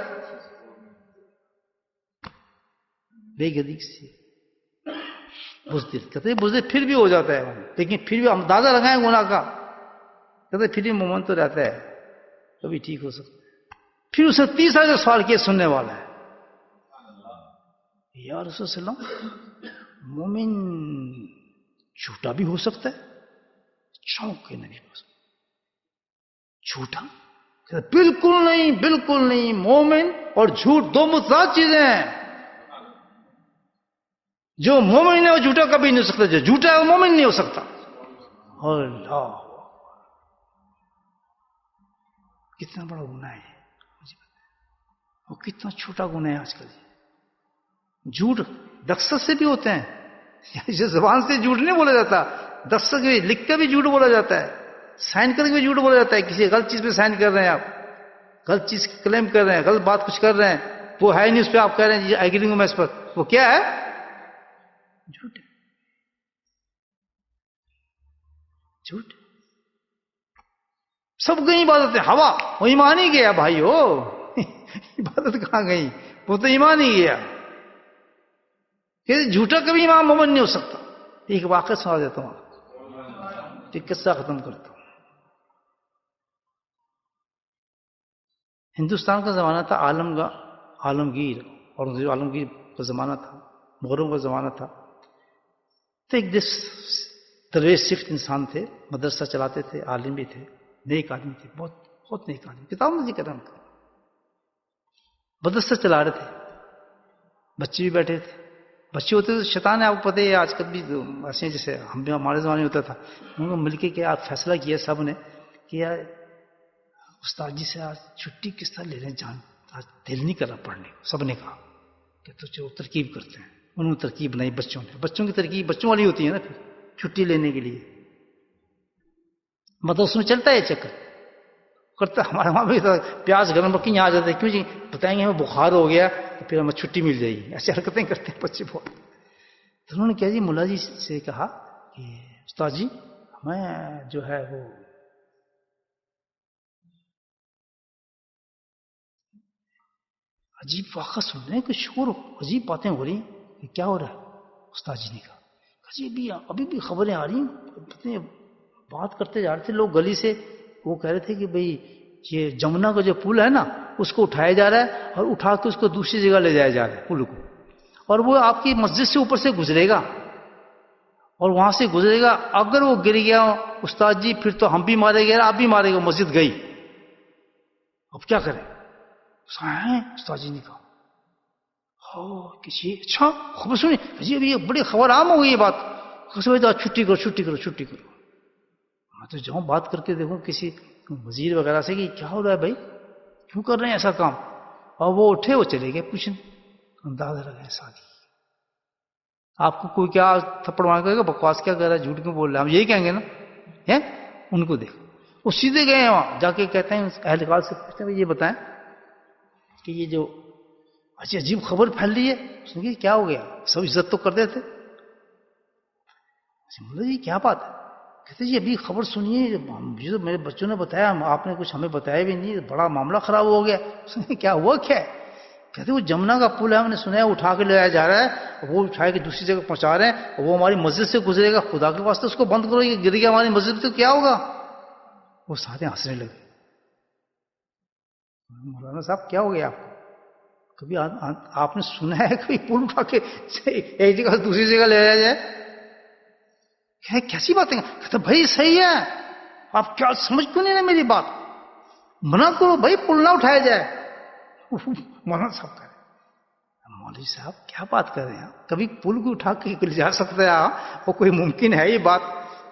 Speaker 1: بے گدی سے بزدل کہتے ہیں, بزدل پھر بھی ہو جاتا ہے, لیکن پھر بھی ہم اندازہ لگائیں گناہ کا, کہتے پھر بھی مومن تو رہتا ہے, کبھی ٹھیک ہو سکتا ہے. پھر اسے تیسرا جو سوال کیا سننے والا ہے، یا رسول صلی اللہ علیہ وسلم مومن جھوٹا بھی ہو سکتا ہے؟ چونک کے نہیں ہو سکتا جھوٹا؟ بالکل نہیں، بالکل نہیں، مومن اور جھوٹ دو متضاد چیزیں ہیں. جو مومن ہے وہ جھوٹا کبھی نہیں ہو سکتا، جو جھوٹا ہے وہ مومن نہیں ہو سکتا. اللہ، کتنا بڑا گناہ ہے اور کتنا چھوٹا گناہ ہے آج کل. جھوٹ دقت سے بھی ہوتے ہیں، زبان سے جھوٹ نہیں بولا جاتا، دقت سے لکھ کر بھی جھوٹ بولا جاتا ہے، سائن کر کے بھی جھوٹ بولا جاتا ہے. کسی غلط چیز پہ سائن کر رہے ہیں، آپ غلط چیز کلیم کر رہے ہیں، غلط بات کچھ کر رہے ہیں، وہ ہے نہیں، اس پہ آپ کہہ رہے ہیں ایگری ہوں میں اس پر، وہ کیا ہے؟ جھوٹ. جھوٹ. سب گئی عبادتیں ہوا، وہ ایمان ہی گیا بھائی ہو. عبادت کہاں گئی؟ وہ تو ایمان ہی گیا. کہ جھوٹا کبھی امام مومن نہیں ہو سکتا. ایک واقعہ سنا دیتا ہوں، ایک قصہ ختم کرتا ہوں. ہندوستان کا زمانہ تھا عالمگیر، اور عالمگیر کا زمانہ تھا، مغروں کا زمانہ تھا. تو ایک درویش سکھ انسان تھے، مدرسہ چلاتے تھے، عالم بھی تھے، نیک آدمی تھے، بہت بہت نیک آدمی، کتاب میں ذکر ہے ان کا. مدرسہ چلا رہے تھے، بچے بھی بیٹھے تھے. بچے ہوتے تو شیطان ہے، آپ کو پتہ ہے آج کل بھی ایسے ہیں جیسے ہم بھی ہمارے زمانے میں ہوتا تھا. انہوں نے مل کے کیا فیصلہ کیا سب نے کہ یار استاد جی سے آج چھٹی کس طرح لے لیں، جان آج دل نہیں کر رہا پڑھنے کو. سب نے کہا کہ تو چلو ترکیب کرتے ہیں. انہوں نے ترکیب بنائی بچوں نے. بچوں کی ترکیب بچوں والی ہوتی ہے نا، پھر چھٹی لینے کے لیے مطلب اس میں چلتا ہے چکر کرتا. ہمارے وہاں بھی پیاز گرم رکھ کے یہاں آ جاتے ہیں، کیوں جی بتائیں گے ہمیں بخار ہو گیا تو پھر ہمیں چھٹی مل جائے گی. ایسی حرکتیں کرتے ہیں بچے بہت. تو انہوں نے کیا جی ملا جی سے کہا کہ استاد جی ہمیں جو ہے وہ عجیب واقعہ سن رہے ہیں کہ شور عجیب باتیں ہو رہی ہیں، کہ کیا ہو رہا ہے؟ استاد جی نے کہا جی ابھی بھی خبریں آ رہی ہیں، بات کرتے جا رہے تھے لوگ گلی سے. وہ کہہ رہے تھے کہ بھئی یہ جمنا کا جو پل ہے نا اس کو اٹھایا جا رہا ہے اور اٹھا کے اس کو دوسری جگہ لے جایا جا رہا ہے پل کو، اور وہ آپ کی مسجد سے اوپر سے گزرے گا اور وہاں سے گزرے گا. اگر وہ گر گیا استاد جی پھر تو ہم بھی مارے گئے، آپ بھی مارے گا، مسجد گئی. اب کیا کریں؟ استاد جی نے کہا کسی اچھا خبر سنی جی، ابھی یہ بڑی خبر عام ہو گئی یہ بات. چھٹی کرو چھٹی کرو چھٹی کرو. میں تو جاؤں بات کر کے دیکھوں کسی وزیر وغیرہ سے کہ کیا ہو رہا ہے بھائی، کیوں کر رہے ہیں ایسا کام؟ اور وہ اٹھے، وہ چلے گئے پوچھنے. اندازہ لگا ایسا آپ کو کوئی کیا تھپڑ مار کرے گا، بکواس کیا کر رہا ہے، جھوٹ کیوں بول رہا ہے، ہم یہی کہیں گے نا. ان کو دیکھو وہ سیدھے گئے ہیں وہاں جا کے کہتے ہیں اہلکار سے پوچھتے ہیں یہ بتائیں کہ یہ جو عجیب خبر پھیل رہی ہے، اس نے کیا ہو گیا؟ سب عزت تو کر دیتے. جی کیا بات ہے؟ کہتے جی ابھی خبر سنیے، جو میرے بچوں نے بتایا، آپ نے کچھ ہمیں بتایا بھی نہیں، بڑا معاملہ خراب ہو گیا. کیا ہوا کیا ہے؟ کہتے وہ جمنا کا پل ہے، ہم نے سنا ہے اٹھا کے لایا جا رہا ہے، وہ اٹھا کے دوسری جگہ پہنچا رہے ہیں، وہ ہماری مسجد سے گزرے گا. خدا کے واسطے اس کو بند کرو، یہ گر گیا ہماری مسجد تو کیا ہوگا؟ وہ سارے ہنسنے لگے. مولانا صاحب کیا ہو گیا آپ کو؟ کبھی آپ نے سنا ہے کبھی پل اٹھا کے ایک جگہ سے دوسری جگہ لے جایا جائے؟ کیسی باتیں؟ کہتے بھائی صحیح ہے، آپ کیا سمجھ کیوں نہیں رہے میری بات؟ منع کرو بھائی، پل نہ اٹھایا جائے. مولانا صاحب کہہ رہے مولوی صاحب کیا بات کر رہے ہیں؟ کبھی پل کو اٹھا کے لے جا سکتا ہے وہ کوئی ممکن ہے یہ بات؟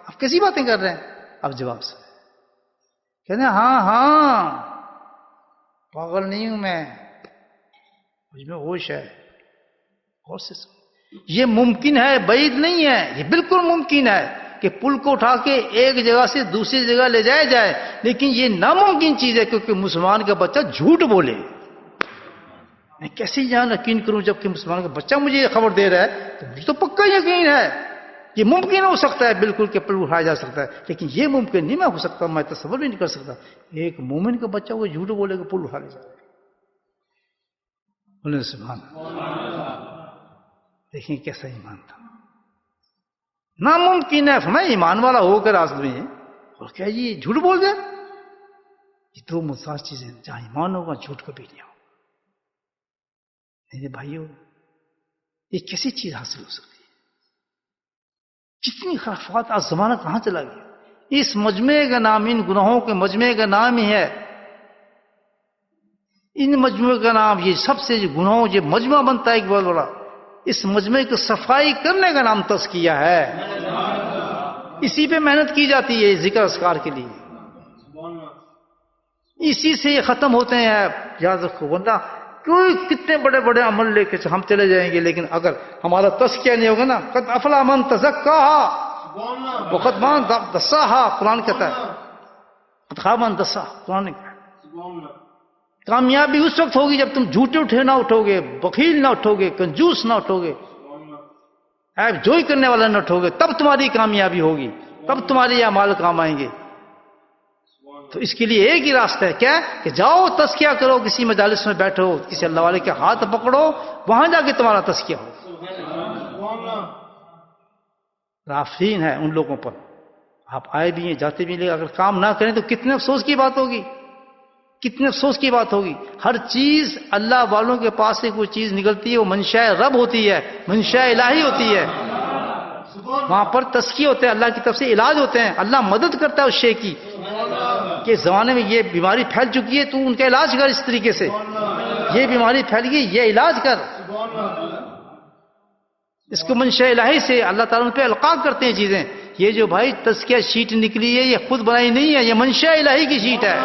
Speaker 1: آپ کیسی باتیں کر رہے ہیں؟ اب جواب سے کہتے ہیں ہاں پاگل نہیں ہوں میں، مجھ میں ہوش ہے. اور سے یہ ممکن ہے، بعید نہیں ہے، یہ بالکل ممکن ہے کہ پل کو اٹھا کے ایک جگہ سے دوسری جگہ لے جایا جائے، لیکن یہ ناممکن چیز ہے کیونکہ مسلمان کا بچہ جھوٹ بولے. میں کیسے یقین کروں جبکہ مسلمان کا بچہ مجھے یہ خبر دے رہا ہے؟ تو مجھے تو پکا یقین ہے یہ ممکن ہو سکتا ہے بالکل کہ پل اٹھایا جا سکتا ہے، لیکن یہ ممکن نہیں میں ہو سکتا، میں تصور بھی نہیں کر سکتا ایک مومن کا بچہ وہ جھوٹ بولے کہ پل اٹھا لے جا رہا ہے. بولے سبحان اللہ. دیکھیں کیسا ایمان تھا. ناممکن ہے فرمایا ایمان والا ہو کر آدمی اور کیا جی جھوٹ بول دے، یہ دو متضاد چیزیں، جہاں ایمان ہوگا جھوٹ کبھی نہیں ہوگا۔ میرے بھائیوں، یہ کیسی چیز حاصل ہو سکتی ہے؟ کتنی خرافات، آج زمانہ کہاں چلا گیا؟ اس مجمع کا نام، ان گناہوں کے مجمع کا نام ہی ہے، ان مجموعے کا نام، یہ سب سے جو گناہوں یہ مجمع بنتا ہے ایک بہت بڑا، اس مجمع کو صفائی کرنے کا نام تزکیہ ہے۔ اسی پہ محنت کی جاتی ہے ذکر اذکار کے لیے، اسی سے یہ ختم ہوتے ہیں۔ یاد رکھو، ورنہ کوئی کتنے بڑے بڑے عمل لے کے ہم چلے جائیں گے، لیکن اگر ہمارا تزکیہ نہیں ہوگا نا، قد افلح من تزکاہا وقد من دساہا، قرآن کہتا ہے، قد خاب من دساہا، قرآن نے کہا۔ کامیابی اس وقت ہوگی جب تم جھوٹے نہ اٹھو گے، بخیل نہ اٹھو گے، کنجوس نہ اٹھو گے، عیب جوئی کرنے والا نہ اٹھو گے، تب تمہاری کامیابی ہوگی، تب تمہارے اعمال کام آئیں گے۔ تو اس کے لیے ایک ہی راستہ ہے، کیا؟ کہ جاؤ تزکیہ کرو، کسی مجالس میں بیٹھو، کسی اللہ والے کے ہاتھ پکڑو، وہاں جا کے تمہارا تزکیہ ہو۔ رافرین ہے ان لوگوں پر، آپ آئے بھی ہیں جاتے بھی ہیں، لیکن اگر کام نہ کریں تو کتنے افسوس کی بات ہوگی، کتنے افسوس کی بات ہوگی۔ ہر چیز اللہ والوں کے پاس سے کوئی چیز نکلتی ہے، وہ منشاء رب ہوتی ہے، منشاء الہی ہوتی ہے، وہاں پر تزکیہ ہوتے ہیں، اللہ کی طرف سے علاج ہوتے ہیں، اللہ مدد کرتا ہے اس شے کی کہ اس زمانے میں یہ بیماری پھیل چکی ہے، تو ان کا علاج کر اس طریقے سے، یہ بیماری پھیل گئی، یہ علاج کر، اس کو منشاء الہی سے اللہ تعالیٰ پہ القاء کرتے ہیں چیزیں۔ یہ جو بھائی تزکیہ شیٹ نکلی ہے، یہ خود بنائی نہیں ہے، یہ منشاء الہی کی شیٹ ہے۔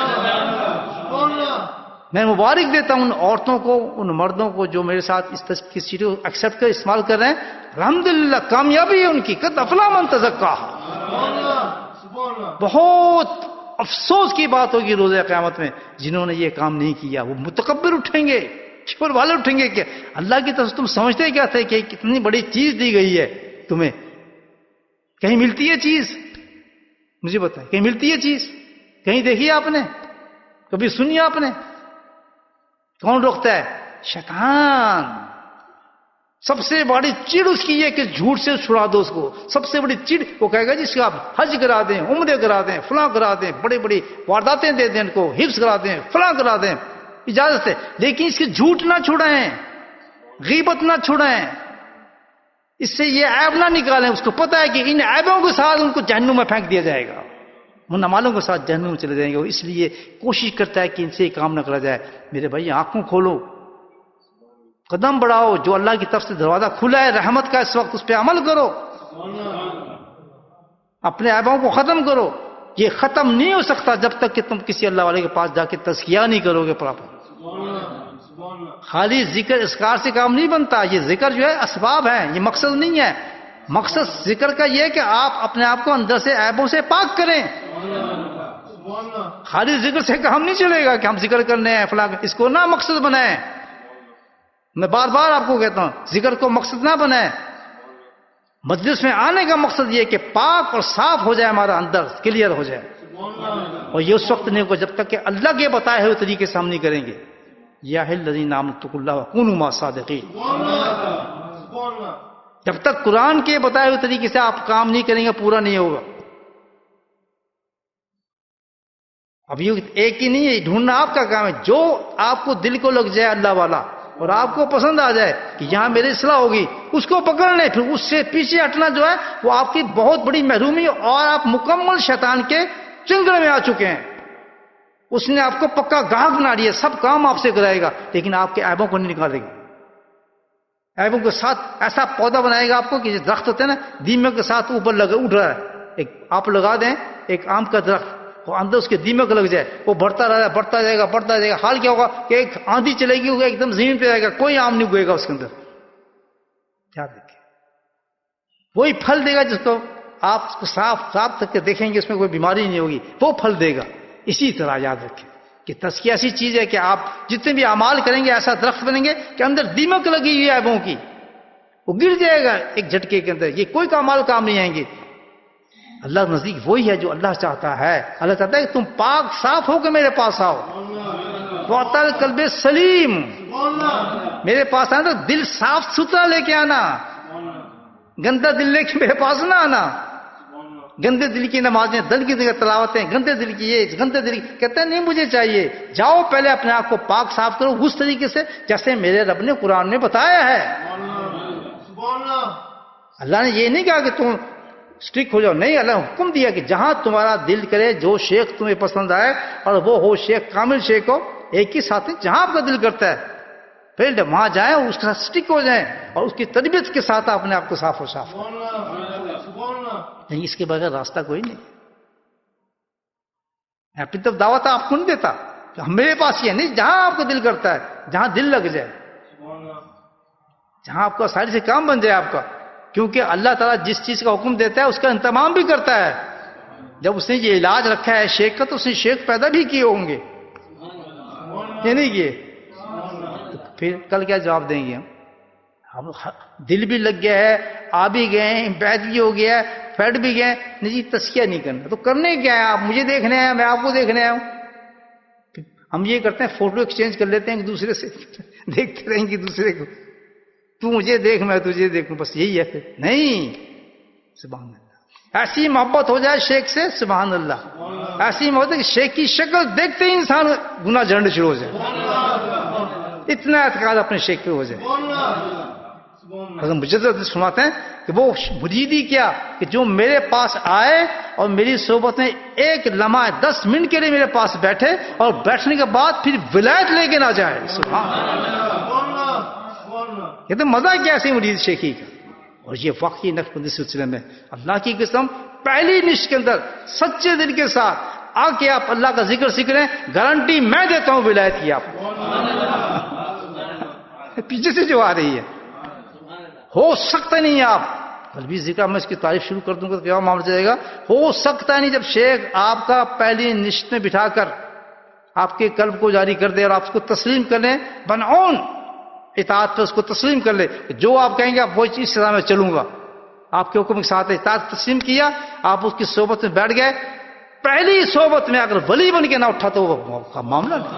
Speaker 1: میں مبارک دیتا ہوں ان عورتوں کو، ان مردوں کو جو میرے ساتھ اس تزکیہ کی شیٹ کو ایکسپٹ کر استعمال کر رہے ہیں، الحمدللہ کامیابی ہے ان کی، قد افلح من تزکاہا۔ بہت افسوس کی بات ہوگی روز قیامت میں جنہوں نے یہ کام نہیں کیا، وہ متکبر اٹھیں گے، کبر والے اٹھیں گے کہ اللہ کی طرف تم سمجھتے کیا تھے کہ کتنی بڑی چیز دی گئی ہے تمہیں، کہیں ملتی ہے چیز؟ مجھے بتائیں، کہیں ملتی ہے چیز؟ کہیں دیکھی آپ نے؟ کبھی سنی آپ نے؟ کون روکتا ہے؟ شیطان۔ سب سے بڑی چڑ اس کی یہ کہ جھوٹ سے چھڑا دو اس کو، سب سے بڑی چڑ وہ کہے گا جس کا آپ حج کرا دیں، عمرے کرا دیں، فلاں کرا دیں، بڑی بڑی وارداتیں دے دیں ان کو، حفظ کرا دیں، فلاں کرا دیں، اجازت ہے، لیکن اس کے جھوٹ نہ چھڑائیں، غیبت نہ چھڑائیں، اس سے یہ عیب نہ نکالیں، اس کو پتہ ہے کہ ان عیبوں کے ساتھ ان کو جہنم میں پھینک دیا جائے گا، ان اعمالوں کے ساتھ جہنم میں چلے جائیں گے، وہ اس لیے کوشش کرتا ہے کہ ان سے یہ کام نہ کرا جائے۔ میرے بھائی آنکھوں کھولو، قدم بڑھاؤ، جو اللہ کی طرف سے دروازہ کھلا ہے رحمت کا اس وقت، اس پہ عمل کرو، اپنے عیبوں کو ختم کرو۔ یہ ختم نہیں ہو سکتا جب تک کہ تم کسی اللہ والے کے پاس جا کے تزکیہ نہیں کرو گے پراپر۔ خالی ذکر اذکار سے کام نہیں بنتا، یہ ذکر جو ہے اسباب ہے، یہ مقصد نہیں ہے۔ مقصد ذکر کا یہ ہے کہ آپ اپنے آپ کو اندر سے عیبوں سے پاک کریں۔ خالی ذکر سے کام نہیں چلے گا کہ ہم ذکر کرنے ہیں فلاں، اس کو نہ مقصد بنائیں۔ میں بار بار آپ کو کہتا ہوں، ذکر کو مقصد نہ بنائیں۔ مجلس میں آنے کا مقصد یہ کہ پاک اور صاف ہو جائے، ہمارا اندر کلیئر ہو جائے، اور یہ اس وقت نہیں ہوگا جب تک کہ اللہ کے بتائے ہوئے طریقے سے ہم نہیں کریں گے۔ یا الذین آمنوا اتقوا اللہ وکونوا مع الصادقین، جب تک قرآن کے بتائے ہوئے طریقے سے آپ کام نہیں کریں گے پورا نہیں ہوگا۔ اب یہ ایک ہی نہیں ہے، ڈھونڈنا آپ کا کام ہے، جو آپ کو دل کو لگ جائے اللہ والا اور آپ کو پسند آ جائے کہ یہاں میری اصلاح ہوگی، اس کو پکڑ لیں، پھر اس سے پیچھے ہٹنا جو ہے وہ آپ کی بہت بڑی محرومی، اور آپ مکمل شیطان کے چنگل میں آ چکے ہیں۔ اس نے آپ کو پکا گاہک بنا لیا، سب کام آپ سے کرائے گا، لیکن آپ کے عیبوں کو نہیں نکالے گا۔ عیبوں کے ساتھ ایسا پودا بنائے گا آپ کو کہ درخت ہوتے ہیں نا، دیمک کے ساتھ اوپر اٹھ رہا ہے، ایک آپ لگا دیں ایک آم کا درخت، وہ اندر اس کے دیمک لگ جائے، وہ بڑھتا رہا ہے، بڑھتا جائے گا، بڑھتا جائے گا، حال کیا ہوگا کہ ایک آندھی چلے گی، وہ ایک دم زمین پہ جائے گا، کوئی آم نہیں اگے گا اس کے اندر۔ کیا دیکھیں، وہی پھل دے گا جس کو آپ اس کو صاف تک کے دیکھیں گے، اس میں کوئی بیماری نہیں ہوگی، وہ پھل دے گا۔ اسی طرح یاد رکھیں کہ تزکیہ ایسی چیز ہے کہ آپ جتنے بھی اعمال کریں گے ایسا درخت بنیں گے کہ اندر دیمک لگی ہوئی ہے عیبوں کی، وہ گر جائے گا ایک جھٹکے کے اندر، یہ کوئی اعمال کام نہیں آئیں گے۔ اللہ نزدیک وہی ہے جو اللہ چاہتا ہے، اللہ چاہتا ہے کہ تم پاک صاف ہو کے میرے پاس آؤ، وَأَعْطَى الْقَلْبِ سلیم، میرے پاس آنا تو دل صاف ستھرا لے کے آنا، گندا دل لے کے میرے پاس نہ آنا، گندے دل کی نمازیں، دل کی تلاوتیں، گندے دل کی یہ، گندے دل کی، کہتا ہے نہیں مجھے چاہیے، جاؤ پہلے اپنے آپ کو پاک صاف کرو اس طریقے سے جیسے میرے رب نے قرآن میں بتایا ہے۔ اللہ نے یہ نہیں کہا کہ تم اسٹرک ہو جاؤ، نہیں، اللہ نے حکم دیا کہ جہاں تمہارا دل کرے، جو شیخ تمہیں پسند آئے، اور وہ ہو شیخ کامل شیخ ہو، ایک ہی ساتھ جہاں آپ کا دل کرتا ہے پھر وہاں جائیں اور اس کے ساتھ اسٹک ہو جائیں اور اس کی تربیت کے ساتھ اپنے آپ کو صاف و صاف نہیں، اس کے بغیر راستہ کوئی نہیں۔ میں اپنی طرف دعوت آپ کو نہیں دیتا کہ میرے پاس یہ نہیں، جہاں آپ کو دل کرتا ہے، جہاں دل لگ جائے، جہاں آپ کا ساری سے کام بن جائے آپ کا، کیونکہ اللہ تعالیٰ جس چیز کا حکم دیتا ہے اس کا انتظام بھی کرتا ہے۔ جب اس نے یہ علاج رکھا ہے شیخ کا تو اس نے شیخ پیدا بھی کیے ہوں گے، یہ نہیں کیے، پھر کل کیا جواب دیں گے ہم؟ دل بھی لگ گیا ہے، آ بھی گئے ہیں، بیعت بھی ہو گیا ہے، پھٹ بھی گئے، نہیں جی تزکیہ نہیں کرنا تو کرنے کیا ہے؟ آپ مجھے دیکھنے ہیں، میں آپ کو دیکھنے آیا ہوں۔ ہم یہ کرتے ہیں فوٹو ایکسچینج کر لیتے ہیں ایک دوسرے سے، دیکھتے رہیں گے دوسرے کو، تو مجھے دیکھ میں تجھے دیکھوں، بس یہی ہے۔ پھر نہیں، سبحان اللہ، ایسی محبت ہو جائے شیخ سے، سبحان اللہ، ایسی محبت ہے کہ شیخ کی شکل دیکھتے ہی انسان گناہ جھڑنے شروع ہو جائے، اتنا اعتقاد اپنے شیخ پہ ہو جائے۔ حضرت مجدد فرماتے ہیں کہ وہ مریدی کیا کہ جو میرے پاس آئے اور میری صحبت میں ایک لمحہ 10 منٹ کے لیے میرے پاس بیٹھے اور بیٹھنے کے بعد پھر ولایت لے کے نہ جائے، سبحان اللہ، یہ تو مزہ کیا ایسے مرید شیخی کا۔ اور یہ واقعی نقشبندی سلسلے میں اللہ کی قسم پہلی نشست کے اندر سچے دل کے ساتھ آ کے آپ اللہ کا ذکر سیکھیں، گارنٹی میں دیتا ہوں ولایت کی آپ کو۔ پیچھے سے جو آ رہی ہے ہو سکتا نہیں ہے آپ، کل بھی ذکر میں اس کی تعریف شروع کر دوں گا تو کیا معاملہ چلے گا، ہو سکتا نہیں جب شیخ آپ کا پہلی نشست میں بٹھا کر آپ کے قلب کو جاری کر دے اور آپ اس کو تسلیم کر لیں، بنعون اطاعت پر اس کو تسلیم کر لے، جو آپ کہیں گے آپ وہ چیز سے میں چلوں گا، آپ کے حکم کے ساتھ اطاعت تسلیم کیا، آپ اس کی صحبت میں بیٹھ گئے، پہلی صحبت میں اگر ولی بن کے نہ اٹھا تو وہ معاملہ نہیں۔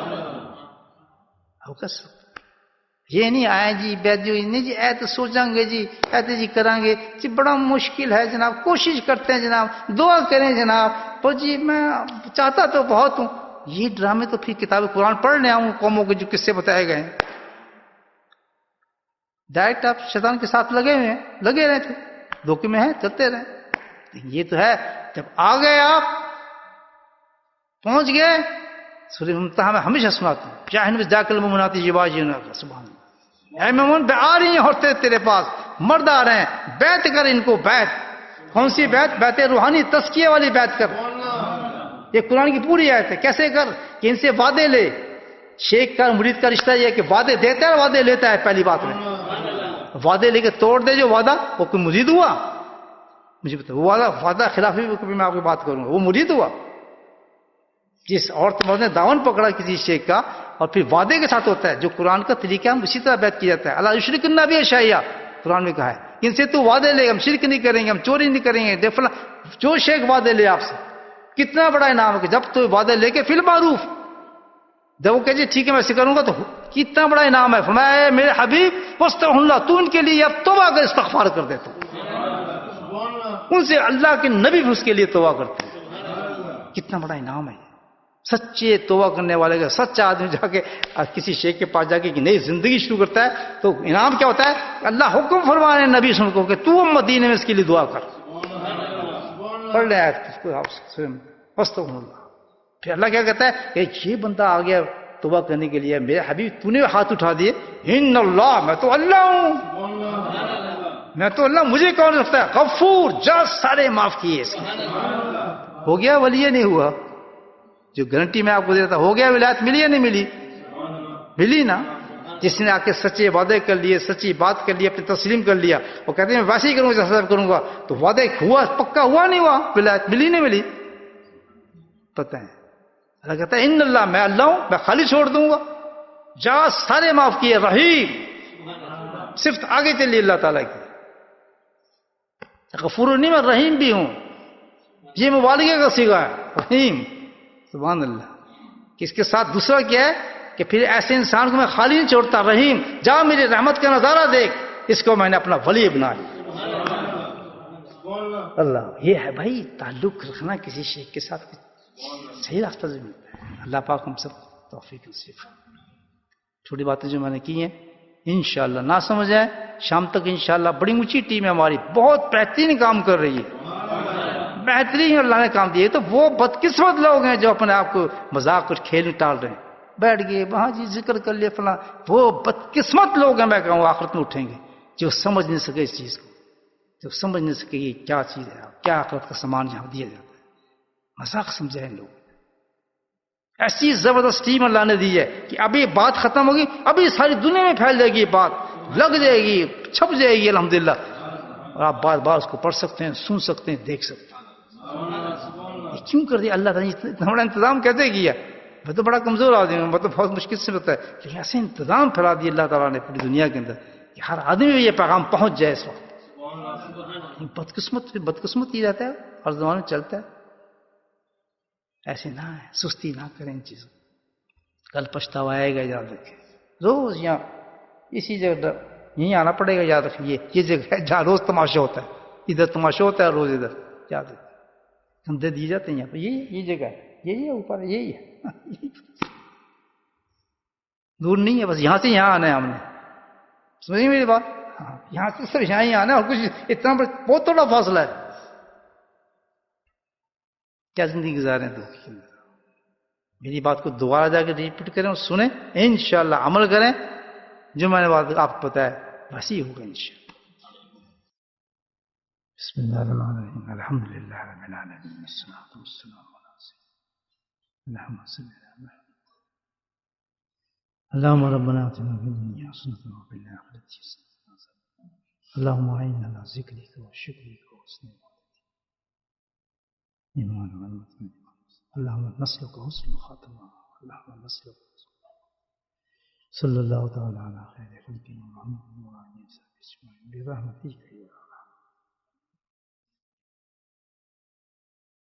Speaker 1: یہ نہیں آئے جی بیعت نہیں جی، اے تو سوچیں گے جی، ایسے جی کریں گے جی، بڑا مشکل ہے جناب، کوشش کرتے ہیں جناب، دعا کریں جناب، تو جی میں چاہتا تو بہت ہوں۔ یہ ڈرامے تو پھر کتاب قرآن پڑھ لے آؤں قوموں کے جو قصے بتائے گئے ہیں، ڈائریکٹ آپ شیطان کے ساتھ لگے ہوئے ہیں، لگے رہے تھے، دھوکے میں ہیں، چلتے رہے۔ یہ تو ہے جب آ گئے آپ پہنچ گئے، سورہ ممتحنہ میں ہمیشہ سناتے ہیں چاہن میں ذاکر المؤمنات یباجینا، سبحان اللہ، اے مومن آ رہی ہیں عورتیں تیرے پاس، مرد آ رہے ہیں، بیعت کر ان کو، بیعت کون سی بیعت؟ بیعت روحانی تزکیہ والی بیعت کر۔ یہ قرآن کی پوری آیت ہے، کیسے کر کہ ان سے وعدے لے۔ شیخ کا مرید کا رشتہ یہ ہے کہ وعدے دیتا ہے، وعدے لیتا ہے، پہلی بات میں وعدے لے کے توڑ دے جو وعدہ، وہ کوئی مرید ہوا؟ مجھے بتا، وہ وعدہ خلافی کبھی میں آپ کی بات کروں گا، وہ مرید ہوا؟ جس عورت مرد نے دامن پکڑا کسی شیخ کا اور پھر وعدے کے ساتھ ہوتا ہے، جو قرآن کا طریقہ ہم اسی طرح بیعت کیا جاتا ہے، اللہ یشرکن بھی شیئا، قرآن میں کہا ہے ان سے تو وعدے لے، ہم شرک نہیں کریں گے، ہم چوری نہیں کریں گے، جو شیخ وعدے لے آپ سے، کتنا بڑا انعام ہے کہ جب تو وعدے لے کے فی المعروف، جب وہ کہ جی ٹھیک ہے میں ایسے کروں گا تو کتنا بڑا انعام ہے۔ فرمایا میرے حبیب واستغفر اللہ، تو ان کے لیے اب توبہ کر، استغفار کر دیتا ہوں، ان سے اللہ کے نبی بھی اس کے لیے توبہ کرتے ہیں، کتنا بڑا انعام ہے۔ سچے توبہ کرنے والے کا سچا آدمی جا کے کسی شیخ کے پاس جا کے نئی زندگی شروع کرتا ہے تو انعام کیا ہوتا ہے؟ اللہ حکم فرما رہے ہیں نبی سن کو کہ تو مدینے میں اس کے لیے دعا کر، پڑھ لے آیت استغفر اللہ۔ پھر اللہ کیا کہتا ہے کہ یہ بندہ آ گیا توبہ کرنے کے لیے، میرے حبیب تو نے ہاتھ اٹھا دیے، ان اللہ، میں تو اللہ ہوں، میں تو اللہ، مجھے کون رکھتا ہے، غفور، جا سارے معاف کیے اس کے۔ ہو گیا ولی نہیں ہوا؟ جو گارنٹی میں آپ کو دیتا، ہو گیا ولایت، ملی یا نہیں ملی؟ ملی نا۔ جس نے آ کے سچے وعدے کر لیے، سچی بات کر لی، اپنے تسلیم کر لیا، وہ کہتے ہیں میں ویسے ہی کروں گا جیسا کروں گا، تو وعدے ہوا، پکا ہوا نہیں ہوا، ولایت ملی نہیں ملی؟ پتہ ہے اللہ کہتا ہے ان اللہ، میں اللہ ہوں، میں خالی چھوڑ دوں گا، جا سارے معاف کیے، رحیم، صرف آگے چلیے اللہ تعالیٰ کی، غفور نہیں، میں رحیم بھی ہوں، یہ مبالغے کا صیغہ ہے، رحیم، سبحان اللہ۔ کہ اس کے ساتھ دوسرا کیا ہے کہ پھر ایسے انسان کو میں خالی نہیں چھوڑتا، رحیم، جا میری رحمت کا نظارہ دیکھ، اس کو میں نے اپنا ولی بنا لیا۔ اللہ یہ ہے بھائی تعلق رکھنا کسی شیخ کے ساتھ صحیح راستہ سے ملتا ہے. اللہ پاک ہم سب توفیق نصیب. چھوٹی باتیں جو میں نے کی ہیں انشاءاللہ نہ سمجھ آئے شام تک انشاءاللہ بڑی اونچی ٹیم ہے ہماری, بہت بہترین کام کر رہی ہے, بہترین اللہ نے کام دیا. تو وہ بدقسمت لوگ ہیں جو اپنے آپ کو مذاق اور کھیل میں ٹال رہے ہیں, بیٹھ گئے وہاں جی ذکر کر لیا فلاں. وہ بدقسمت لوگ ہیں میں کہوں آخرت میں اٹھیں گے جو سمجھ نہیں سکے اس چیز کو, جو سمجھ نہیں سکے یہ کیا چیز ہے, کیا آخرت کا سامان یہاں دیا جاتا ہے. مذاق سمجھائیں لوگ. ایسی زبردست ٹیم اللہ نے دی ہے کہ ابھی بات ختم ہوگی, ابھی ساری دنیا میں پھیل جائے گی, بات لگ جائے گی, چھپ جائے گی الحمدللہ, اور آپ بار بار اس کو پڑھ سکتے ہیں, سن سکتے ہیں, دیکھ سکتے ہیں. یہ کیوں کر دیا اللہ تعالیٰ نے اتنا بڑا انتظام کیسے کیا؟ میں تو بڑا کمزور آدمی ہوں, مطلب بہت مشکل سے ہوتا ہے, لیکن ایسے انتظام پھیلا دیا اللہ تعالیٰ نے پوری دنیا کے اندر کہ ہر آدمی میں یہ پیغام پہنچ جائے اس وقت. بدقسمت ہی رہتا ہے, ہر زمانے میں چلتا ہے. ایسے نہ ہے, سستی نہ کریں ان چیزوں. کل پچھتاوا آئے گا, یاد رکھیں. روز یہاں اسی جگہ یہیں آنا پڑے گا, یاد رکھیے. یہ جگہ ہے جہاں روز تماشا ہوتا ہے, ادھر تماشا ہوتا ہے روز, ادھر یاد رکھیں. کندھے دیے جاتے ہیں یہاں پہ, یہ جگہ ہے, یہی ہے اوپر, یہی ہے. دور نہیں ہے, بس یہاں سے یہاں آنا ہے ہم نے. سمجھیں میری بات؟ ہاں, یہاں سے صرف یہاں ہی آنا ہے, اور کچھ اتنا بہت تھوڑا فاصلہ ہے. کیا زندگی گزاریں دو کی اندر. میری بات کو دوبارہ جا کے ریپیٹ کریں اور سنیں, انشاءاللہ عمل کریں. جو میں نے بات آپ کو بتایا ویسے ہی ہوگا انشاءاللہ. بسم اللہ الرحمن الرحیم, الحمد للہ رب العالمین, والصلاۃ والسلام علی سیدنا محمد صلی اللہ علیہ وسلم. اللهم ربنا آتنا في الدنيا حسنة وفي الآخرة حسنة. اللهم أعنا على ذكرك وشكرك وحسن عبادتك. إيمان والمتقين. اللهم نسألك حسن الخاتمة. اللهم نسألك صلى الله تعالى على خير خلقه محمد وعلى آله وصحبه أجمعين برحمتك.